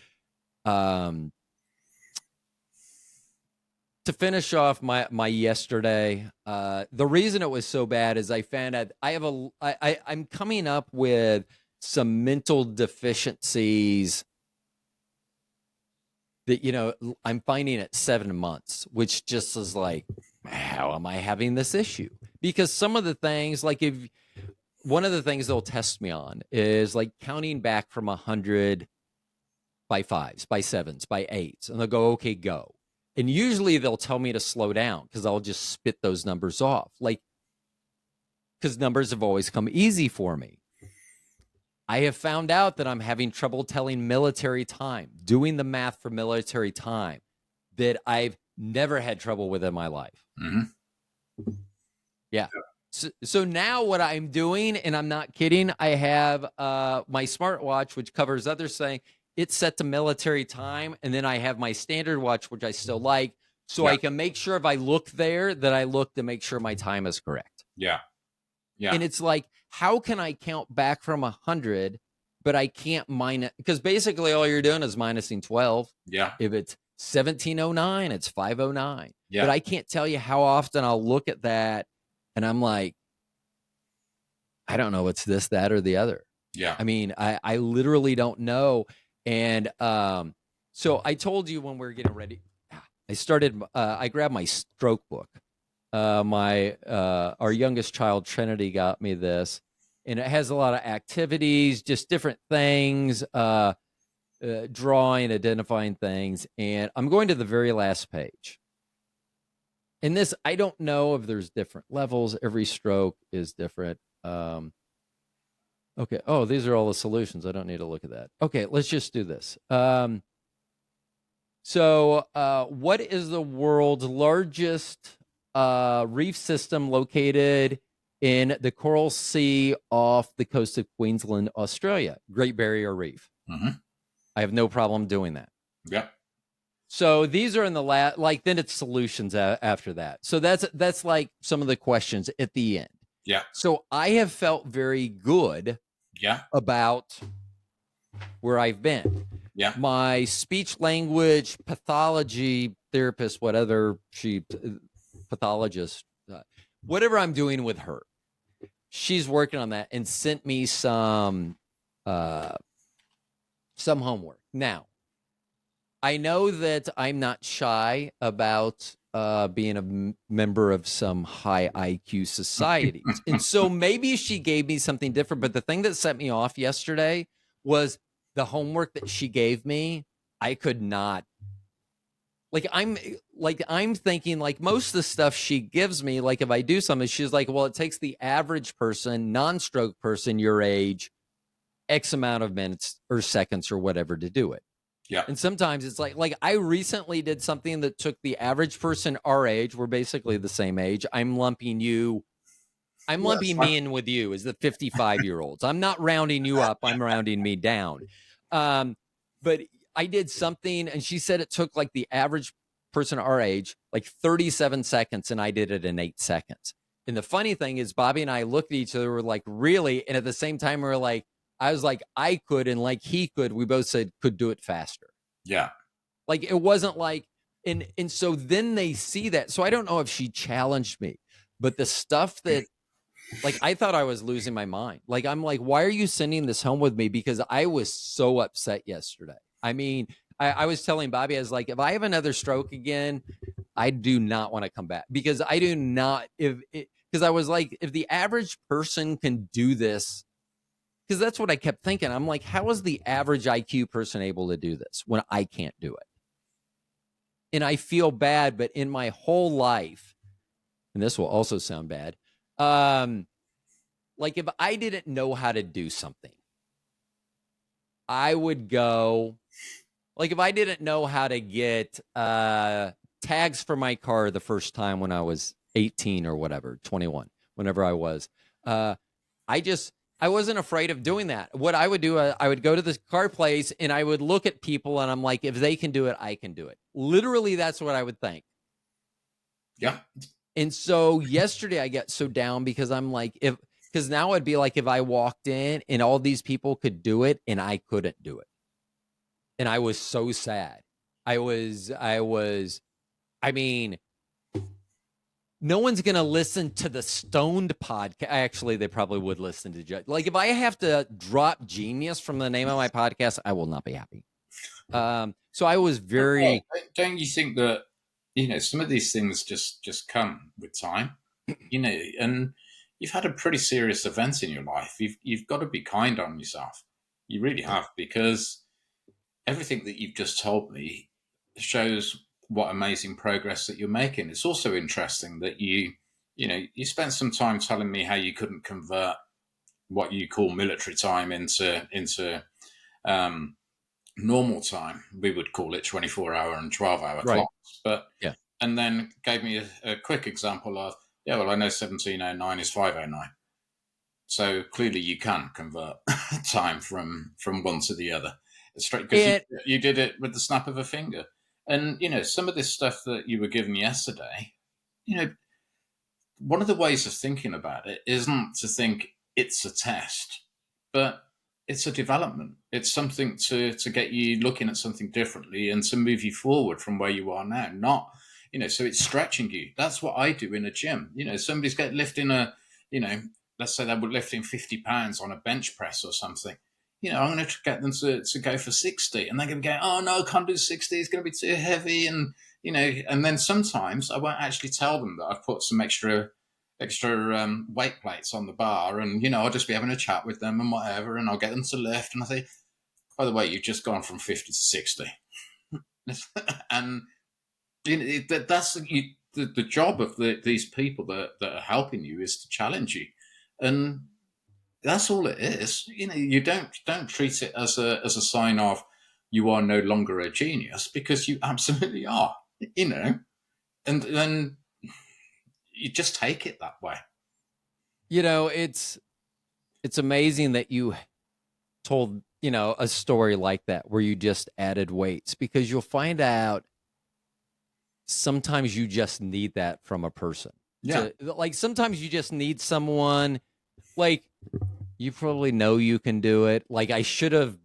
[SPEAKER 1] to finish off my yesterday, the reason it was so bad is I found out I'm coming up with some mental deficiencies that I'm finding at 7 months, which just is like, how am I having this issue? Because some of the things, like, if one of the things they'll test me on is like counting back from 100 by fives, by sevens, by eights, and they'll go, okay, go. And usually they'll tell me to slow down because I'll just spit those numbers off. Like, because numbers have always come easy for me. I have found out that I'm having trouble telling military time, doing the math for military time, that I've never had trouble with in my life.
[SPEAKER 2] Mm-hmm.
[SPEAKER 1] Yeah. So now what I'm doing, and I'm not kidding, I have my smartwatch, which covers other saying, it's set to military time, and then I have my standard watch, which I still like, so I can make sure if I look there that I look to make sure my time is correct.
[SPEAKER 2] Yeah. Yeah.
[SPEAKER 1] And it's like, how can I count back from 100, but I can't minus, because basically all you're doing is minusing 12.
[SPEAKER 2] Yeah.
[SPEAKER 1] If it's 1709, it's 509.
[SPEAKER 2] Yeah.
[SPEAKER 1] But I can't tell you how often I'll look at that and I'm like, I don't know, it's this, that, or the other.
[SPEAKER 2] Yeah.
[SPEAKER 1] I mean, I literally don't know. And So I told you when we were getting ready, I grabbed my stroke book. My Our youngest child, Trinity, got me this, and it has a lot of activities, just different things, drawing, identifying things. And I'm going to the very last page. In this, I don't know if there's different levels. Every stroke is different. Okay. Oh, these are all the solutions. I don't need to look at that. Okay, let's just do this. What is the world's largest reef system located in the Coral Sea off the coast of Queensland, Australia? Great Barrier Reef.
[SPEAKER 2] Mm-hmm.
[SPEAKER 1] I have no problem doing that.
[SPEAKER 2] Yeah.
[SPEAKER 1] So these are in the then it's solutions after that. So that's like some of the questions at the end.
[SPEAKER 2] Yeah.
[SPEAKER 1] So I have felt very good about where I've been.
[SPEAKER 2] Yeah.
[SPEAKER 1] My speech language pathology therapist, pathologist, whatever I'm doing with her, she's working on that and sent me some homework. Now, I know that I'm not shy about being a member of some high IQ societies. And so maybe she gave me something different. But the thing that set me off yesterday was the homework that she gave me. I could not. I'm thinking like most of the stuff she gives me, like if I do something, she's like, well, it takes the average person, non-stroke person your age, X amount of minutes or seconds or whatever to do it.
[SPEAKER 2] Yeah.
[SPEAKER 1] And sometimes it's like I recently did something that took the average person our age, we're basically the same age. I'm lumping me in with you as the 55-year-olds. I'm not rounding you up, I'm rounding me down. But I did something and she said it took like the average person our age like 37 seconds and I did it in 8 seconds. And the funny thing is Bobby and I looked at each other, we're like, really? And at the same time, we were like, I was like, I could, and like he could, we both said could do it faster.
[SPEAKER 2] Yeah.
[SPEAKER 1] Like it wasn't like, and so then they see that. So I don't know if she challenged me, but the stuff that, like, I thought I was losing my mind. Like, I'm like, why are you sending this home with me? Because I was so upset yesterday. I mean, I was telling Bobby, I was like, if I have another stroke again, I do not want to come back because I do not, because I was like, if the average person can do this, because that's what I kept thinking. I'm like, how is the average IQ person able to do this when I can't do it? And I feel bad, but in my whole life, and this will also sound bad, like if I didn't know how to do something, I would go, like if I didn't know how to get tags for my car the first time when I was 18 or whatever, 21, whenever I was, I wasn't afraid of doing that. What I would do, I would go to the car place and I would look at people and I'm like, if they can do it, I can do it. Literally, that's what I would think.
[SPEAKER 2] Yeah.
[SPEAKER 1] And so yesterday I got so down because I'm like, because now it'd be like if I walked in and all these people could do it and I couldn't do it. And I was so sad. I mean, no one's going to listen to the Stoned podcast. Actually, they probably would listen to Judge. Like if I have to drop genius from the name of my podcast, I will not be happy. So I was very.
[SPEAKER 2] Don't you think that, some of these things just come with time, and you've had a pretty serious event in your life. You've got to be kind on yourself. You really have, because everything that you've just told me shows what amazing progress that you're making. It's also interesting that you spent some time telling me how you couldn't convert what you call military time into normal time. We would call it 24-hour and 12-hour
[SPEAKER 1] Right.
[SPEAKER 2] clocks. But
[SPEAKER 1] yeah,
[SPEAKER 2] and then gave me a quick example of, I know 1709 is 509. So clearly you can convert time from one to the other. It's straight, because you did it with the snap of a finger. And, some of this stuff that you were given yesterday, one of the ways of thinking about it isn't to think it's a test, but it's a development. It's something to get you looking at something differently and to move you forward from where you are now. Not, so it's stretching you. That's what I do in a gym. Somebody's lifting let's say they were lifting 50 pounds on a bench press or something. I'm going to get them to go for 60. And they're going to go, oh, no, I can't do 60. It's going to be too heavy. And, and then sometimes I won't actually tell them that I've put some extra weight plates on the bar. And, I'll just be having a chat with them and whatever. And I'll get them to lift. And I say, by the way, you've just gone from 50 to 60. And that's the job of these people that are helping you is to challenge you. And that's all it is. You don't treat it as a sign of you are no longer a genius, because you absolutely are. And then you just take it that way.
[SPEAKER 1] It's amazing that you told a story like that where you just added weights, because you'll find out sometimes you just need that from a person.
[SPEAKER 2] Yeah.
[SPEAKER 1] Like sometimes you just need someone, like, you probably know you can do it. Like I should have,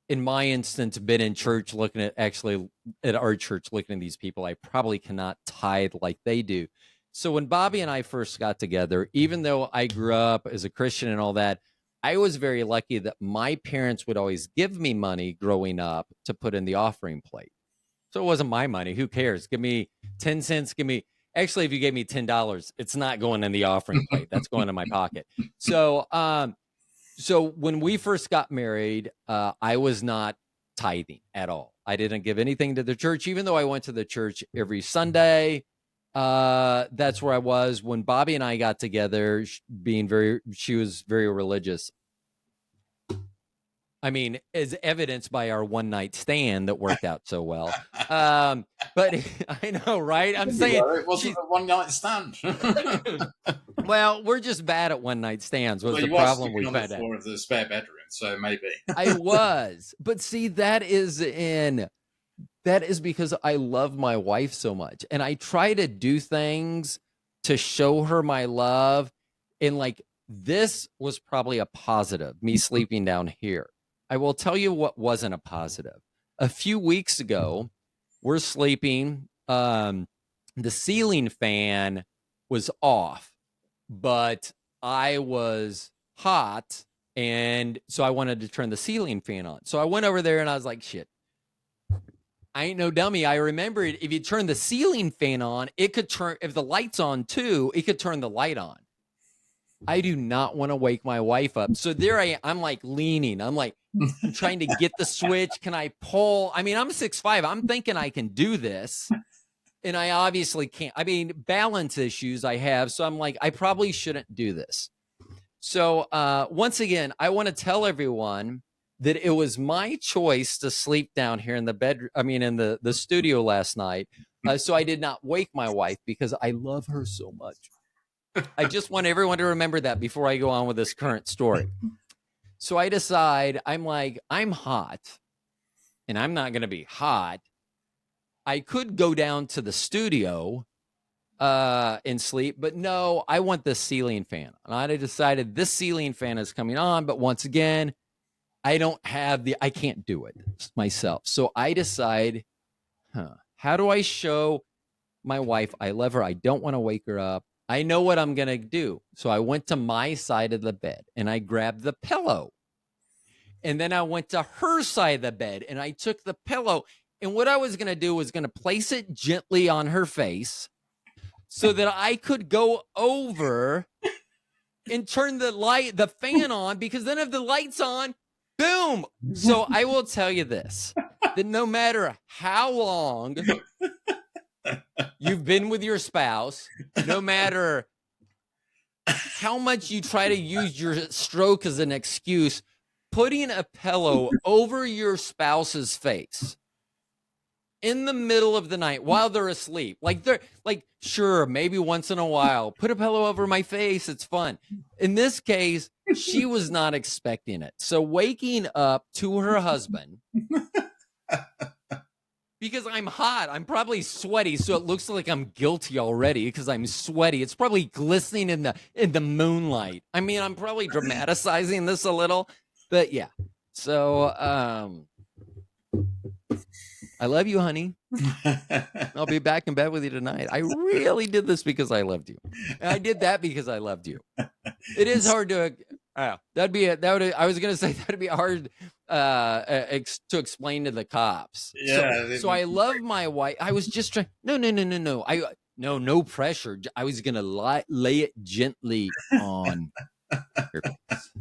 [SPEAKER 1] in my instance, been in church looking at our church, looking at these people. I probably cannot tithe like they do. So when Bobby and I first got together, even though I grew up as a Christian and all that, I was very lucky that my parents would always give me money growing up to put in the offering plate. So it wasn't my money. Who cares? Give me 10 cents. Actually, if you gave me $10, it's not going in the offering plate. That's going in my pocket. So when we first got married, I was not tithing at all. I didn't give anything to the church, even though I went to the church every Sunday. That's where I was. When Bobby and I got together, she was very religious. I mean, as evidenced by our one night stand that worked out so well. But I know, right? I'm saying
[SPEAKER 2] it wasn't a one night stand.
[SPEAKER 1] Well, we're just bad at one night stands. Was the problem we found out?
[SPEAKER 2] On the floor of the spare bedroom, so maybe
[SPEAKER 1] I was, but see, that is because I love my wife so much, and I try to do things to show her my love. And like, this was probably a positive, me sleeping down here. I will tell you what wasn't a positive. A few weeks ago, we're sleeping. The ceiling fan was off, but I was hot, and so I wanted to turn the ceiling fan on. So I went over there and I was like, shit, I ain't no dummy. I remembered if you turn the ceiling fan on, it could turn, if the light's on too, it could turn the light on. I do not want to wake my wife up. So there I'm like leaning. I'm trying to get the switch. Can I pull? I mean, I'm 6'5". I'm thinking I can do this. And I obviously can't. I mean, balance issues I have. So I'm like, I probably shouldn't do this. So once again, I want to tell everyone that it was my choice to sleep down here in the bedroom. I mean, in the studio last night. So I did not wake my wife because I love her so much. I just want everyone to remember that before I go on with this current story. So I decide, I'm like, I'm hot and I'm not going to be hot. I could go down to the studio and sleep, but no, I want the ceiling fan. And I decided this ceiling fan is coming on, but once again, I can't do it myself. So I decide, how do I show my wife I love her? I don't want to wake her up. I know what I'm going to do. So I went to my side of the bed and I grabbed the pillow. And then I went to her side of the bed and I took the pillow. And what I was going to do was going to place it gently on her face so that I could go over and turn the fan on, because then if the light's on, boom. So I will tell you this, that no matter how long you've been with your spouse, no matter how much you try to use your stroke as an excuse, putting a pillow over your spouse's face in the middle of the night while they're asleep, sure, maybe once in a while, put a pillow over my face, it's fun. In this case, she was not expecting it. So waking up to her husband, because I'm hot, I'm probably sweaty, so it looks like I'm guilty already because I'm sweaty. It's probably glistening in the moonlight. I mean, I'm probably dramatizing this a little, but yeah. So I love you, honey. I'll be back in bed with you tonight. I really did this because I loved you. And I did that because I loved you. It is hard to That'd be it. That would. I was gonna say that'd be hard to explain to the cops. So,
[SPEAKER 2] Yeah, it
[SPEAKER 1] so
[SPEAKER 2] would
[SPEAKER 1] I
[SPEAKER 2] be
[SPEAKER 1] love my wife. I was just trying. No, no, no, no, no. No pressure. I was gonna lay it gently on your face.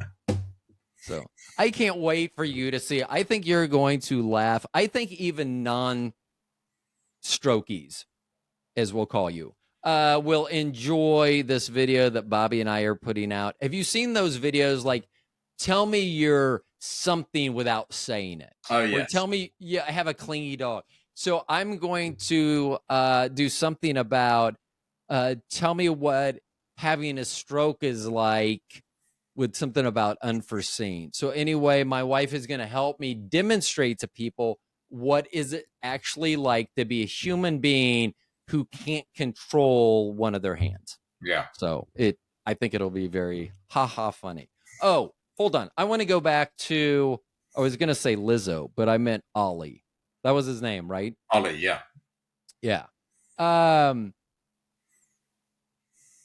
[SPEAKER 1] So I can't wait for you to see it. I think you're going to laugh. I think even non-strokies, as we'll call you, will enjoy this video that Bobby and I are putting out. Have you seen those videos like tell me you're something without saying it?
[SPEAKER 2] Oh
[SPEAKER 1] Or
[SPEAKER 2] yes.
[SPEAKER 1] tell me I have a clingy dog. So I'm going to do something about tell me what having a stroke is like with something about unforeseen. So anyway, my wife is going to help me demonstrate to people what is it actually like to be a human being who can't control one of their hands.
[SPEAKER 2] Yeah.
[SPEAKER 1] So I think it'll be very funny. Oh, hold on. I want to go back to, I was going to say Lizzo, but I meant Ollie. That was his name, right?
[SPEAKER 2] Ollie, yeah.
[SPEAKER 1] Yeah.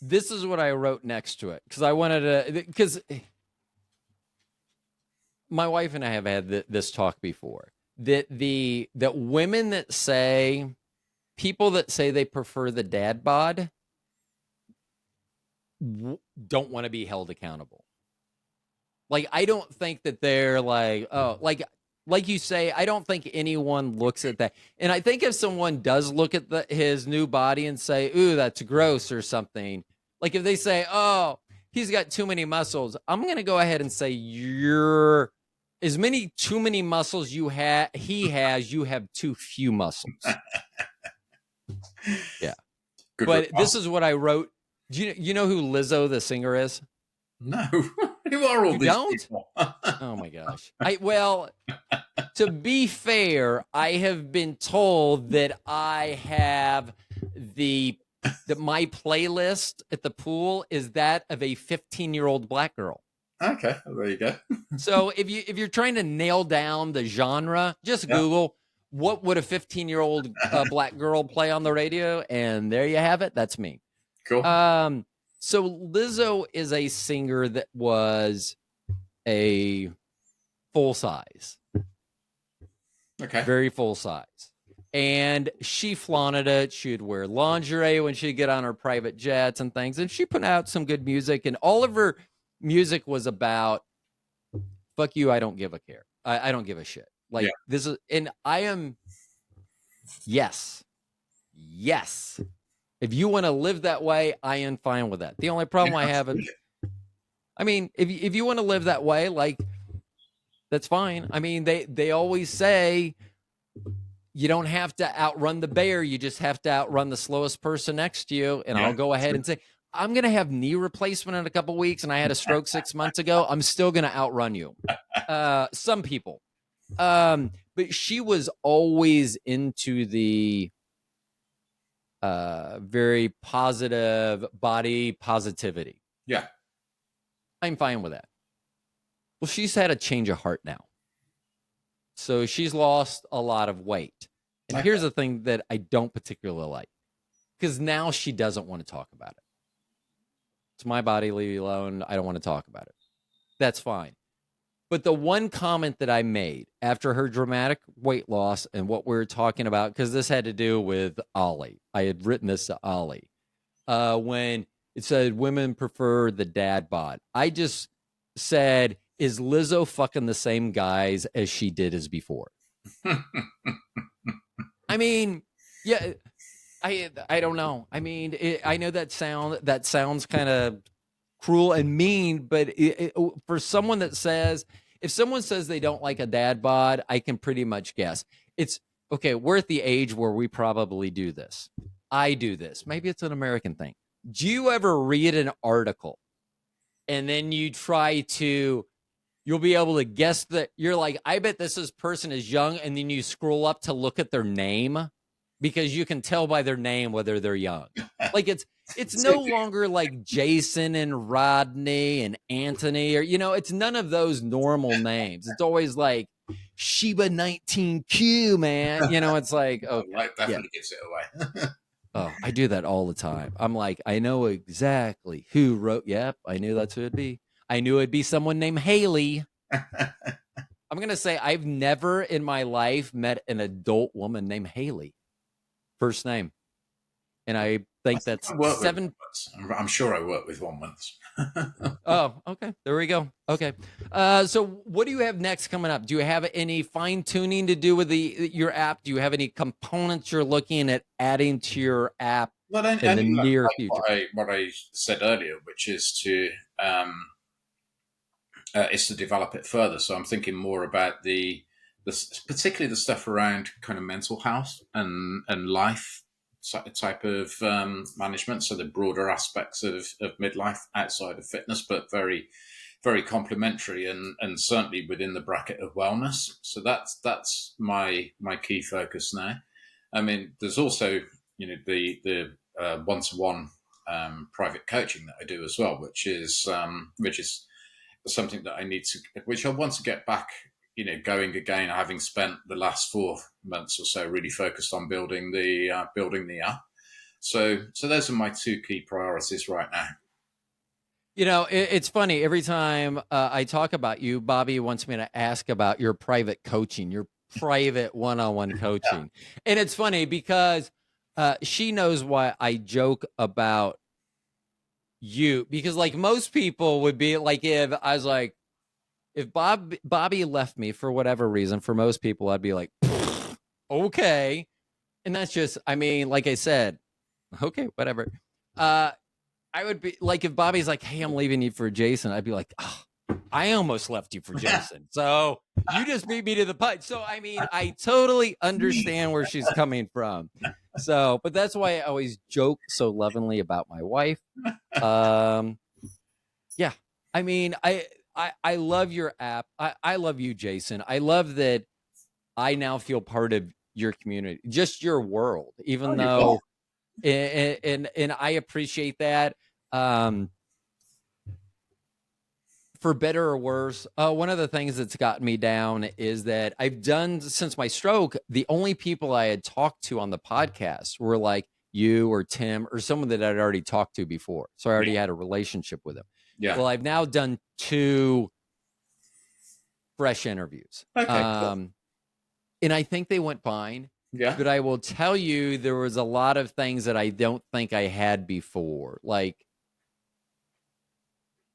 [SPEAKER 1] This is what I wrote next to it because I wanted to, because my wife and I have had this talk before that that women that say people that say they prefer the dad bod don't want to be held accountable. Like I don't think that they're like, oh, like you say, I don't think anyone looks at that. And I think if someone does look at his new body and say, ooh, that's gross or something, like if they say, oh, he's got too many muscles, I'm going to go ahead and say you're as many too many muscles he has, you have too few muscles. Yeah.
[SPEAKER 2] Good
[SPEAKER 1] But
[SPEAKER 2] response.
[SPEAKER 1] this is what I wrote. Do you know who Lizzo the singer is?
[SPEAKER 2] No. Who are all
[SPEAKER 1] You
[SPEAKER 2] these
[SPEAKER 1] don't?
[SPEAKER 2] people?
[SPEAKER 1] Oh my gosh. Well, to be fair, I have been told that I have that my playlist at the pool is that of a 15-year-old black girl.
[SPEAKER 2] Okay, well, there you go.
[SPEAKER 1] So if you're trying to nail down the genre, just
[SPEAKER 2] Yeah.
[SPEAKER 1] Google what would a 15-year-old black girl play on the radio, and there you have it. That's me.
[SPEAKER 2] Cool.
[SPEAKER 1] So Lizzo is a singer that was a full size,
[SPEAKER 2] Okay.
[SPEAKER 1] very full size. And she flaunted it. She'd wear lingerie when she'd get on her private jets and things. And she put out some good music. And all of her music was about, fuck you, I don't give a care. I don't give a shit. Like
[SPEAKER 2] Yeah.
[SPEAKER 1] this is, and I am, yes. If you want to live that way, I am fine with that. The only problem I have, I mean, if you want to live that way, like that's fine. I mean, they always say you don't have to outrun the bear. You just have to outrun the slowest person next to you. And
[SPEAKER 2] Yeah,
[SPEAKER 1] I'll go ahead
[SPEAKER 2] true.
[SPEAKER 1] and say, I'm going to have knee replacement in a couple weeks and I had a stroke 6 months ago. I'm still going to outrun you. Some people. But she was always into the very positive body positivity.
[SPEAKER 2] Yeah.
[SPEAKER 1] I'm fine with that. Well, she's had a change of heart now. So she's lost a lot of weight. And
[SPEAKER 2] Okay.
[SPEAKER 1] here's the thing that I don't particularly like. Because now she doesn't want to talk about it. It's my body, leave me alone. I don't want to talk about it. That's fine. But the one comment that I made after her dramatic weight loss and what we were talking about, because this had to do with Ollie. I had written this to Ollie. When it said women prefer the dad bod. I just said, is Lizzo fucking the same guys as she did as before? I mean, yeah, I don't know. I mean, I know that sounds kind of cruel and mean, but for someone that says, if someone says they don't like a dad bod, I can pretty much guess. It's okay. We're at the age where we probably do this. I do this. Maybe it's an American thing. Do you ever read an article and then you try to, you'll be able to guess that you're like, I bet this person is young. And then you scroll up to look at their name because you can tell by their name whether they're young. Like it's no longer like Jason and Rodney and Anthony or, it's none of those normal names. It's always like Sheba 19Q, man. It's like, okay,
[SPEAKER 2] Light definitely gives it away.
[SPEAKER 1] Oh, I do that all the time. I'm like, I know exactly who wrote. Yep, I knew that's who it'd be. I knew it'd be someone named Haley. I'm going to say I've never in my life met an adult woman named Haley, first name. And I
[SPEAKER 2] I
[SPEAKER 1] think
[SPEAKER 2] think
[SPEAKER 1] that's
[SPEAKER 2] I worked with one
[SPEAKER 1] seven.
[SPEAKER 2] once. I'm sure I worked with one once.
[SPEAKER 1] Oh, okay. There we go. Okay. So what do you have next coming up? Do you have any fine tuning to do with your app? Do you have any components you're looking at adding to your app
[SPEAKER 2] Well,
[SPEAKER 1] in the
[SPEAKER 2] only
[SPEAKER 1] near
[SPEAKER 2] like
[SPEAKER 1] future?
[SPEAKER 2] what I said earlier, which um, is to develop it further. So I'm thinking more about particularly the stuff around kind of mental health and life type of management. So the broader aspects of midlife outside of fitness, but very complementary and certainly within the bracket of wellness. So that's my key focus now. I mean, there's also the one-to-one private coaching that I do as well, which is something that which I want to get back, going again. Having spent the last 4 months or so really focused on building the app. So those are my two key priorities right now.
[SPEAKER 1] It's funny. Every time I talk about you, Bobby wants me to ask about your private coaching, your private one-on-one
[SPEAKER 2] Yeah.
[SPEAKER 1] coaching. And it's funny because she knows why I joke about you, because like most people would be like, if I was like, if Bobby left me for whatever reason, for most people, I'd be like, okay. And that's just, I mean, like I said, okay, whatever. I would be like, if Bobby's like, hey, I'm leaving you for Jason, I'd be like, oh, I almost left you for Jason. So you just beat me to the punch. So, I mean, I totally understand where she's coming from. So, but that's why I always joke so lovingly about my wife. Um, yeah. I mean, I love your app. I love you, Jason. I love that I now feel part of your community, just your world,
[SPEAKER 2] Oh,
[SPEAKER 1] even
[SPEAKER 2] you bet.
[SPEAKER 1] though, and I appreciate that. Um, for better or worse, one of the things that's gotten me down is that I've done since my stroke, the only people I had talked to on the podcast were like you or Tim or someone that I'd already talked to before. So I already
[SPEAKER 2] Yeah.
[SPEAKER 1] had a relationship with them.
[SPEAKER 2] Yeah.
[SPEAKER 1] Well, I've now done 2 fresh interviews.
[SPEAKER 2] Okay. Cool.
[SPEAKER 1] And I think they went fine.
[SPEAKER 2] Yeah.
[SPEAKER 1] But I will tell you, there was a lot of things that I don't think I had before, like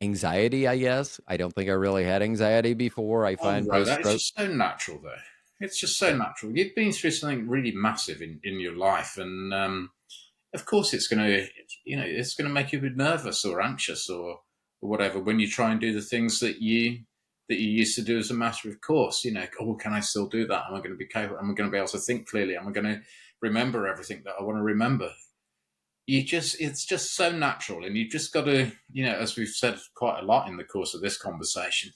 [SPEAKER 1] anxiety, I guess. I don't think I really had anxiety before. I
[SPEAKER 2] Oh
[SPEAKER 1] find
[SPEAKER 2] no,
[SPEAKER 1] post
[SPEAKER 2] that is
[SPEAKER 1] stroke.
[SPEAKER 2] just so natural, though. It's just so
[SPEAKER 1] Yeah.
[SPEAKER 2] natural. You've been through something really massive in your life, and of course, it's gonna make you a bit nervous or anxious or whatever when you try and do the things that you used to do as a matter of course. Oh, can I still do that? Am I going to be capable? Am I going to be able to think clearly? Am I going to remember everything that I want to remember? It's just so natural, and you just got to, as we've said quite a lot in the course of this conversation,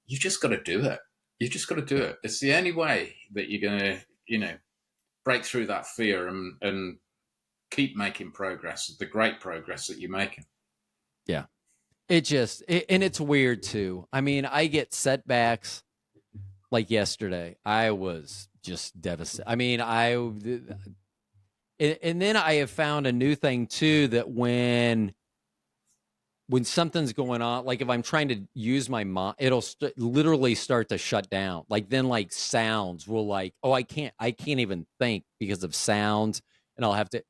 [SPEAKER 2] you just got to do it. You just got to do it. It's the only way that you're going to, break through that fear and keep making progress, the great progress that you're making.
[SPEAKER 1] Yeah. And it's weird too. I mean, I get setbacks like yesterday. I was just devastated. I mean, and then I have found a new thing too, that when something's going on, like if I'm trying to use my mind, it'll literally start to shut down. Like then like sounds will like, oh, I can't even think because of sounds, and I'll have to,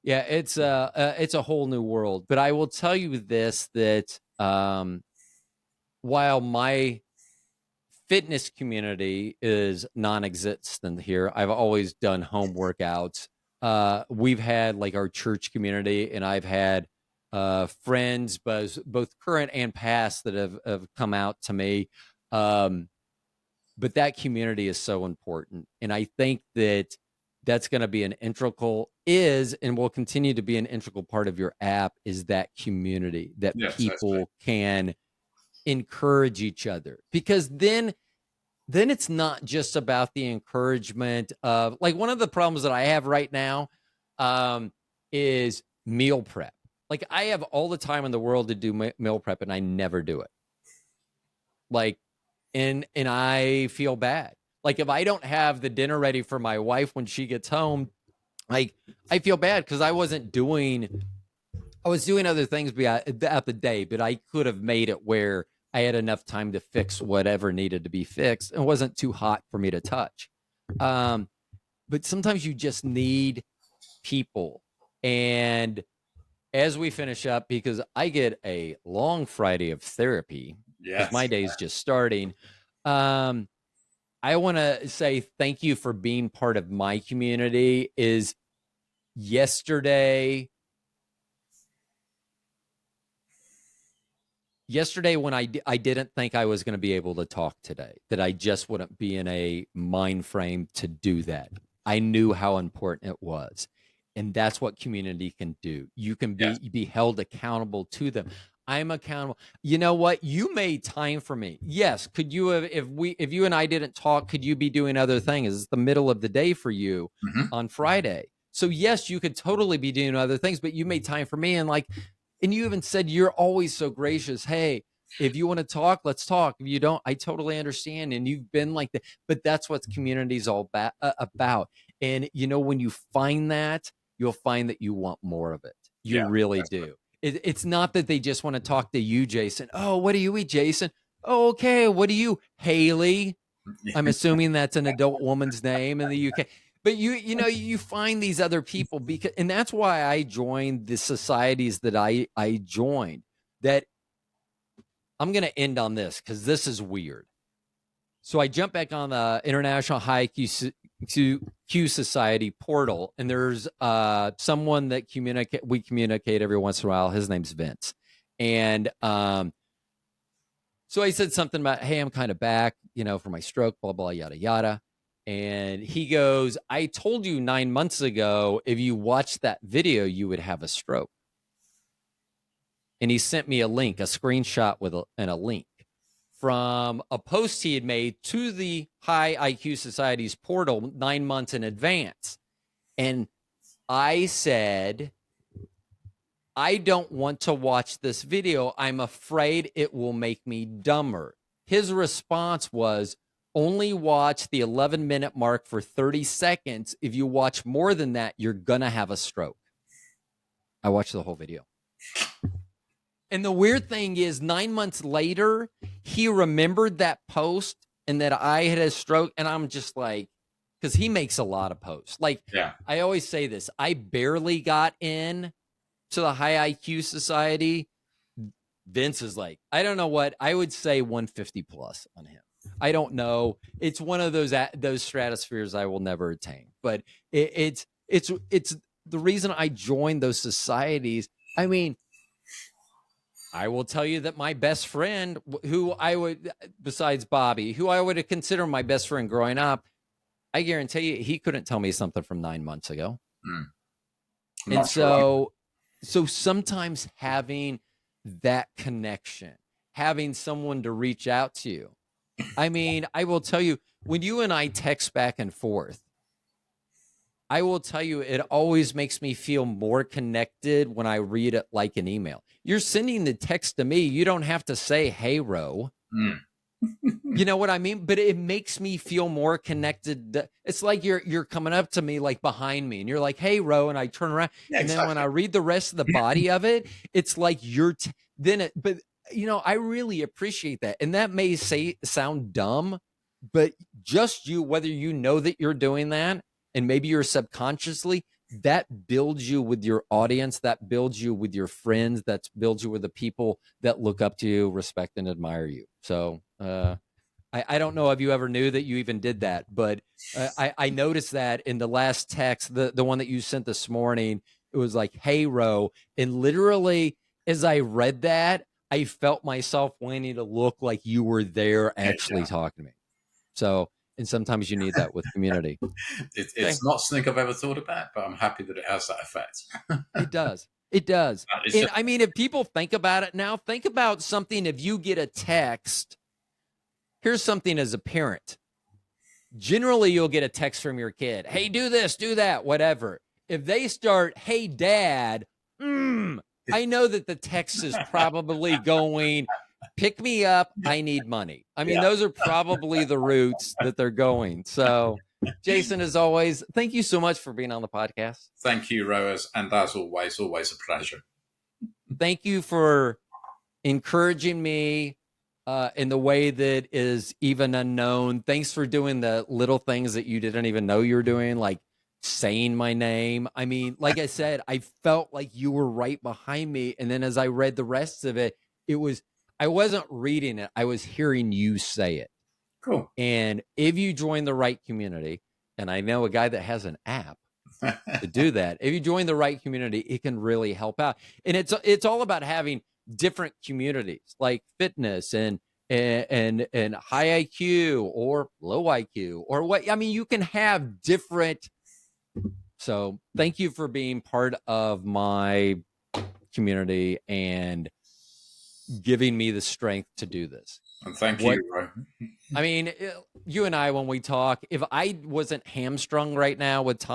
[SPEAKER 1] yeah, it's a whole new world. But I will tell you this, that while my fitness community is non-existent here, I've always done home workouts. We've had like our church community, and I've had friends, both current and past, that have come out to me. Um, but that community is so important, and I think that that's going to be an integral is and will continue to be an integral part of your app, is that community, that
[SPEAKER 2] Yeah, totally.
[SPEAKER 1] people can encourage each other, because then it's not just about the encouragement of, like, one of the problems that I have right now is meal prep. Like, I have all the time in the world to do meal prep, and I never do it. Like, and I feel bad. Like, if I don't have the dinner ready for my wife when she gets home, like, I feel bad because I wasn't doing I was doing other things throughout the day, but I could have made it where I had enough time to fix whatever needed to be fixed. It wasn't too hot for me to touch. Um, but sometimes you just need people. And as we finish up, because I get a long Friday of therapy because my
[SPEAKER 2] Yes.
[SPEAKER 1] day is just starting. Um, I want to say thank you for being part of my community. Is yesterday yesterday when I didn't think I was going to be able to talk today, that I just wouldn't be in a mind frame to do that. I knew how important it was. And that's what community can do. You can
[SPEAKER 2] Yes.
[SPEAKER 1] be held accountable to them. I'm accountable. You know what? You made time for me. Yes. Could you have, if you and I didn't talk, could you be doing other things? It's the middle of the day for you
[SPEAKER 2] Hmm.
[SPEAKER 1] on Friday. So yes, you could totally be doing other things, but you made time for me. And like, and you even said you're always so gracious. Hey, if you want to talk, let's talk. If you don't, I totally understand. And you've been like that. But that's what community's all about. And you know, when you find that, you'll find that you want more of it. You
[SPEAKER 2] Yeah.
[SPEAKER 1] really do. It's not that they just want to talk to you, Jason. Oh, what do you eat, Jason? Oh, okay. What do you, Haley? I'm assuming that's an adult woman's name in the UK. But you know, you find these other people, because, and that's why I joined the societies that I joined. That I'm going to end on this because this is weird. So I jump back on the International High Q Society portal, and there's someone that we communicate every once in a while. His name's Vince, and so I said something about, hey, I'm kind of back, you know, for my stroke, blah, blah, yada, yada. And he goes, I told you 9 months ago, if you watched that video, you would have a stroke. And he sent me a link, a screenshot and a link from a post he had made to the High IQ Society's portal 9 months in advance. And I said, I don't want to watch this video. I'm afraid it will make me dumber. His response was, only watch the 11-minute mark for 30 seconds. If you watch more than that, you're going to have a stroke. I watched the whole video. And the weird thing is, 9 months later, he remembered that post and that I had a stroke. And I'm just like, because he makes a lot of posts. Like,
[SPEAKER 2] Yeah.
[SPEAKER 1] I always say this, I barely got in to the High IQ Society. Vince is like, I don't know what, I would say 150 plus on him. I don't know. It's one of those stratospheres I will never attain. But it's the reason I joined those societies. I mean, I will tell you that my best friend, who I would, besides Bobby, who I would have considered my best friend growing up, I guarantee you he couldn't tell me something from 9 months ago.
[SPEAKER 2] Mm. I'm
[SPEAKER 1] And
[SPEAKER 2] not sure.
[SPEAKER 1] so sometimes having that connection, having someone to reach out to you. I mean, I will tell you, when you and I text back and forth, I will tell you, it always makes me feel more connected when I read it like an email. You're sending the text to me. You don't have to say, hey, Ro.
[SPEAKER 2] Mm.
[SPEAKER 1] You know what I mean? But it makes me feel more connected. It's like you're coming up to me like behind me and you're like, hey, Ro. And I turn around.
[SPEAKER 2] Yeah,
[SPEAKER 1] And then when I
[SPEAKER 2] exactly.
[SPEAKER 1] read the rest of the body of it, it's like but you know, I really appreciate that. And that may sound dumb, but just you, whether you know that you're doing that, and maybe you're subconsciously, that builds you with your audience, that builds you with your friends, that builds you with the people that look up to you, respect, and admire you. So I don't know if you ever knew that you even did that, but I noticed that in the last text, the one that you sent this morning, it was like, hey, Ro. And literally, as I read that, I felt myself wanting to look like you were there
[SPEAKER 2] Yeah,
[SPEAKER 1] actually talking to me. So, and sometimes you need that with community. Okay.
[SPEAKER 2] it's not something I've ever thought about, but I'm happy that it has that effect.
[SPEAKER 1] It does. It does.
[SPEAKER 2] It's
[SPEAKER 1] And
[SPEAKER 2] just
[SPEAKER 1] I mean, if people think about it now, think about something. If you get a text, here's something as a parent. Generally, you'll get a text from your kid. Hey, do this, do that, whatever. If they start, hey, dad, I know that the text is probably going, pick me up. I need money. I mean,
[SPEAKER 2] yeah.
[SPEAKER 1] those are probably the routes that they're going. So, Jason, as always, thank you so much for being on the podcast.
[SPEAKER 2] Thank you, Rose, and as always a pleasure.
[SPEAKER 1] thank you for encouraging me in the way that is even unknown. Thanks for doing the little things that you didn't even know you were doing, like saying my name. I mean, like I said, I felt like you were right behind me. And then as I read the rest of it, I wasn't reading it, I was hearing you say it.
[SPEAKER 2] Cool.
[SPEAKER 1] And if you join the right community, and I know a guy that has an app to do that, if you join the right community, it can really help out. And it's all about having different communities like fitness and high IQ or low IQ or what. I mean, you can have different. So thank you for being part of my community and giving me the strength to do this.
[SPEAKER 2] And thank you, Ro.
[SPEAKER 1] I mean, you and I, when we talk, if I wasn't hamstrung right now with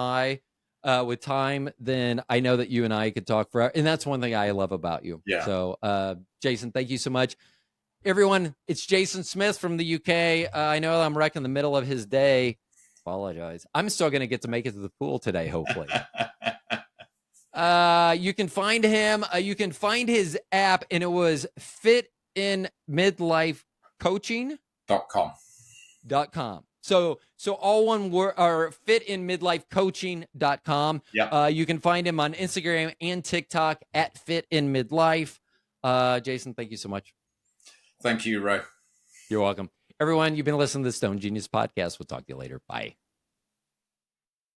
[SPEAKER 1] with time, then I know that you and I could talk forever. And that's one thing I love about you.
[SPEAKER 2] Yeah.
[SPEAKER 1] So, Jason, thank you so much. Everyone, it's Jason Smith from the UK. I know I'm wrecking the middle of his day. Apologize. I'm still going to get to make it to the pool today, hopefully. You can find him. You can find his app, and it was Fit in Midlife Coaching.com. So all one word, or fitinmidlifecoaching.com.
[SPEAKER 2] Yeah.
[SPEAKER 1] You can find him on Instagram and TikTok at Fit in Midlife. Jason, thank you so much.
[SPEAKER 2] Thank you, Ro.
[SPEAKER 1] You're welcome. Everyone, you've been listening to the Stone Genius Podcast. We'll talk to you later. Bye.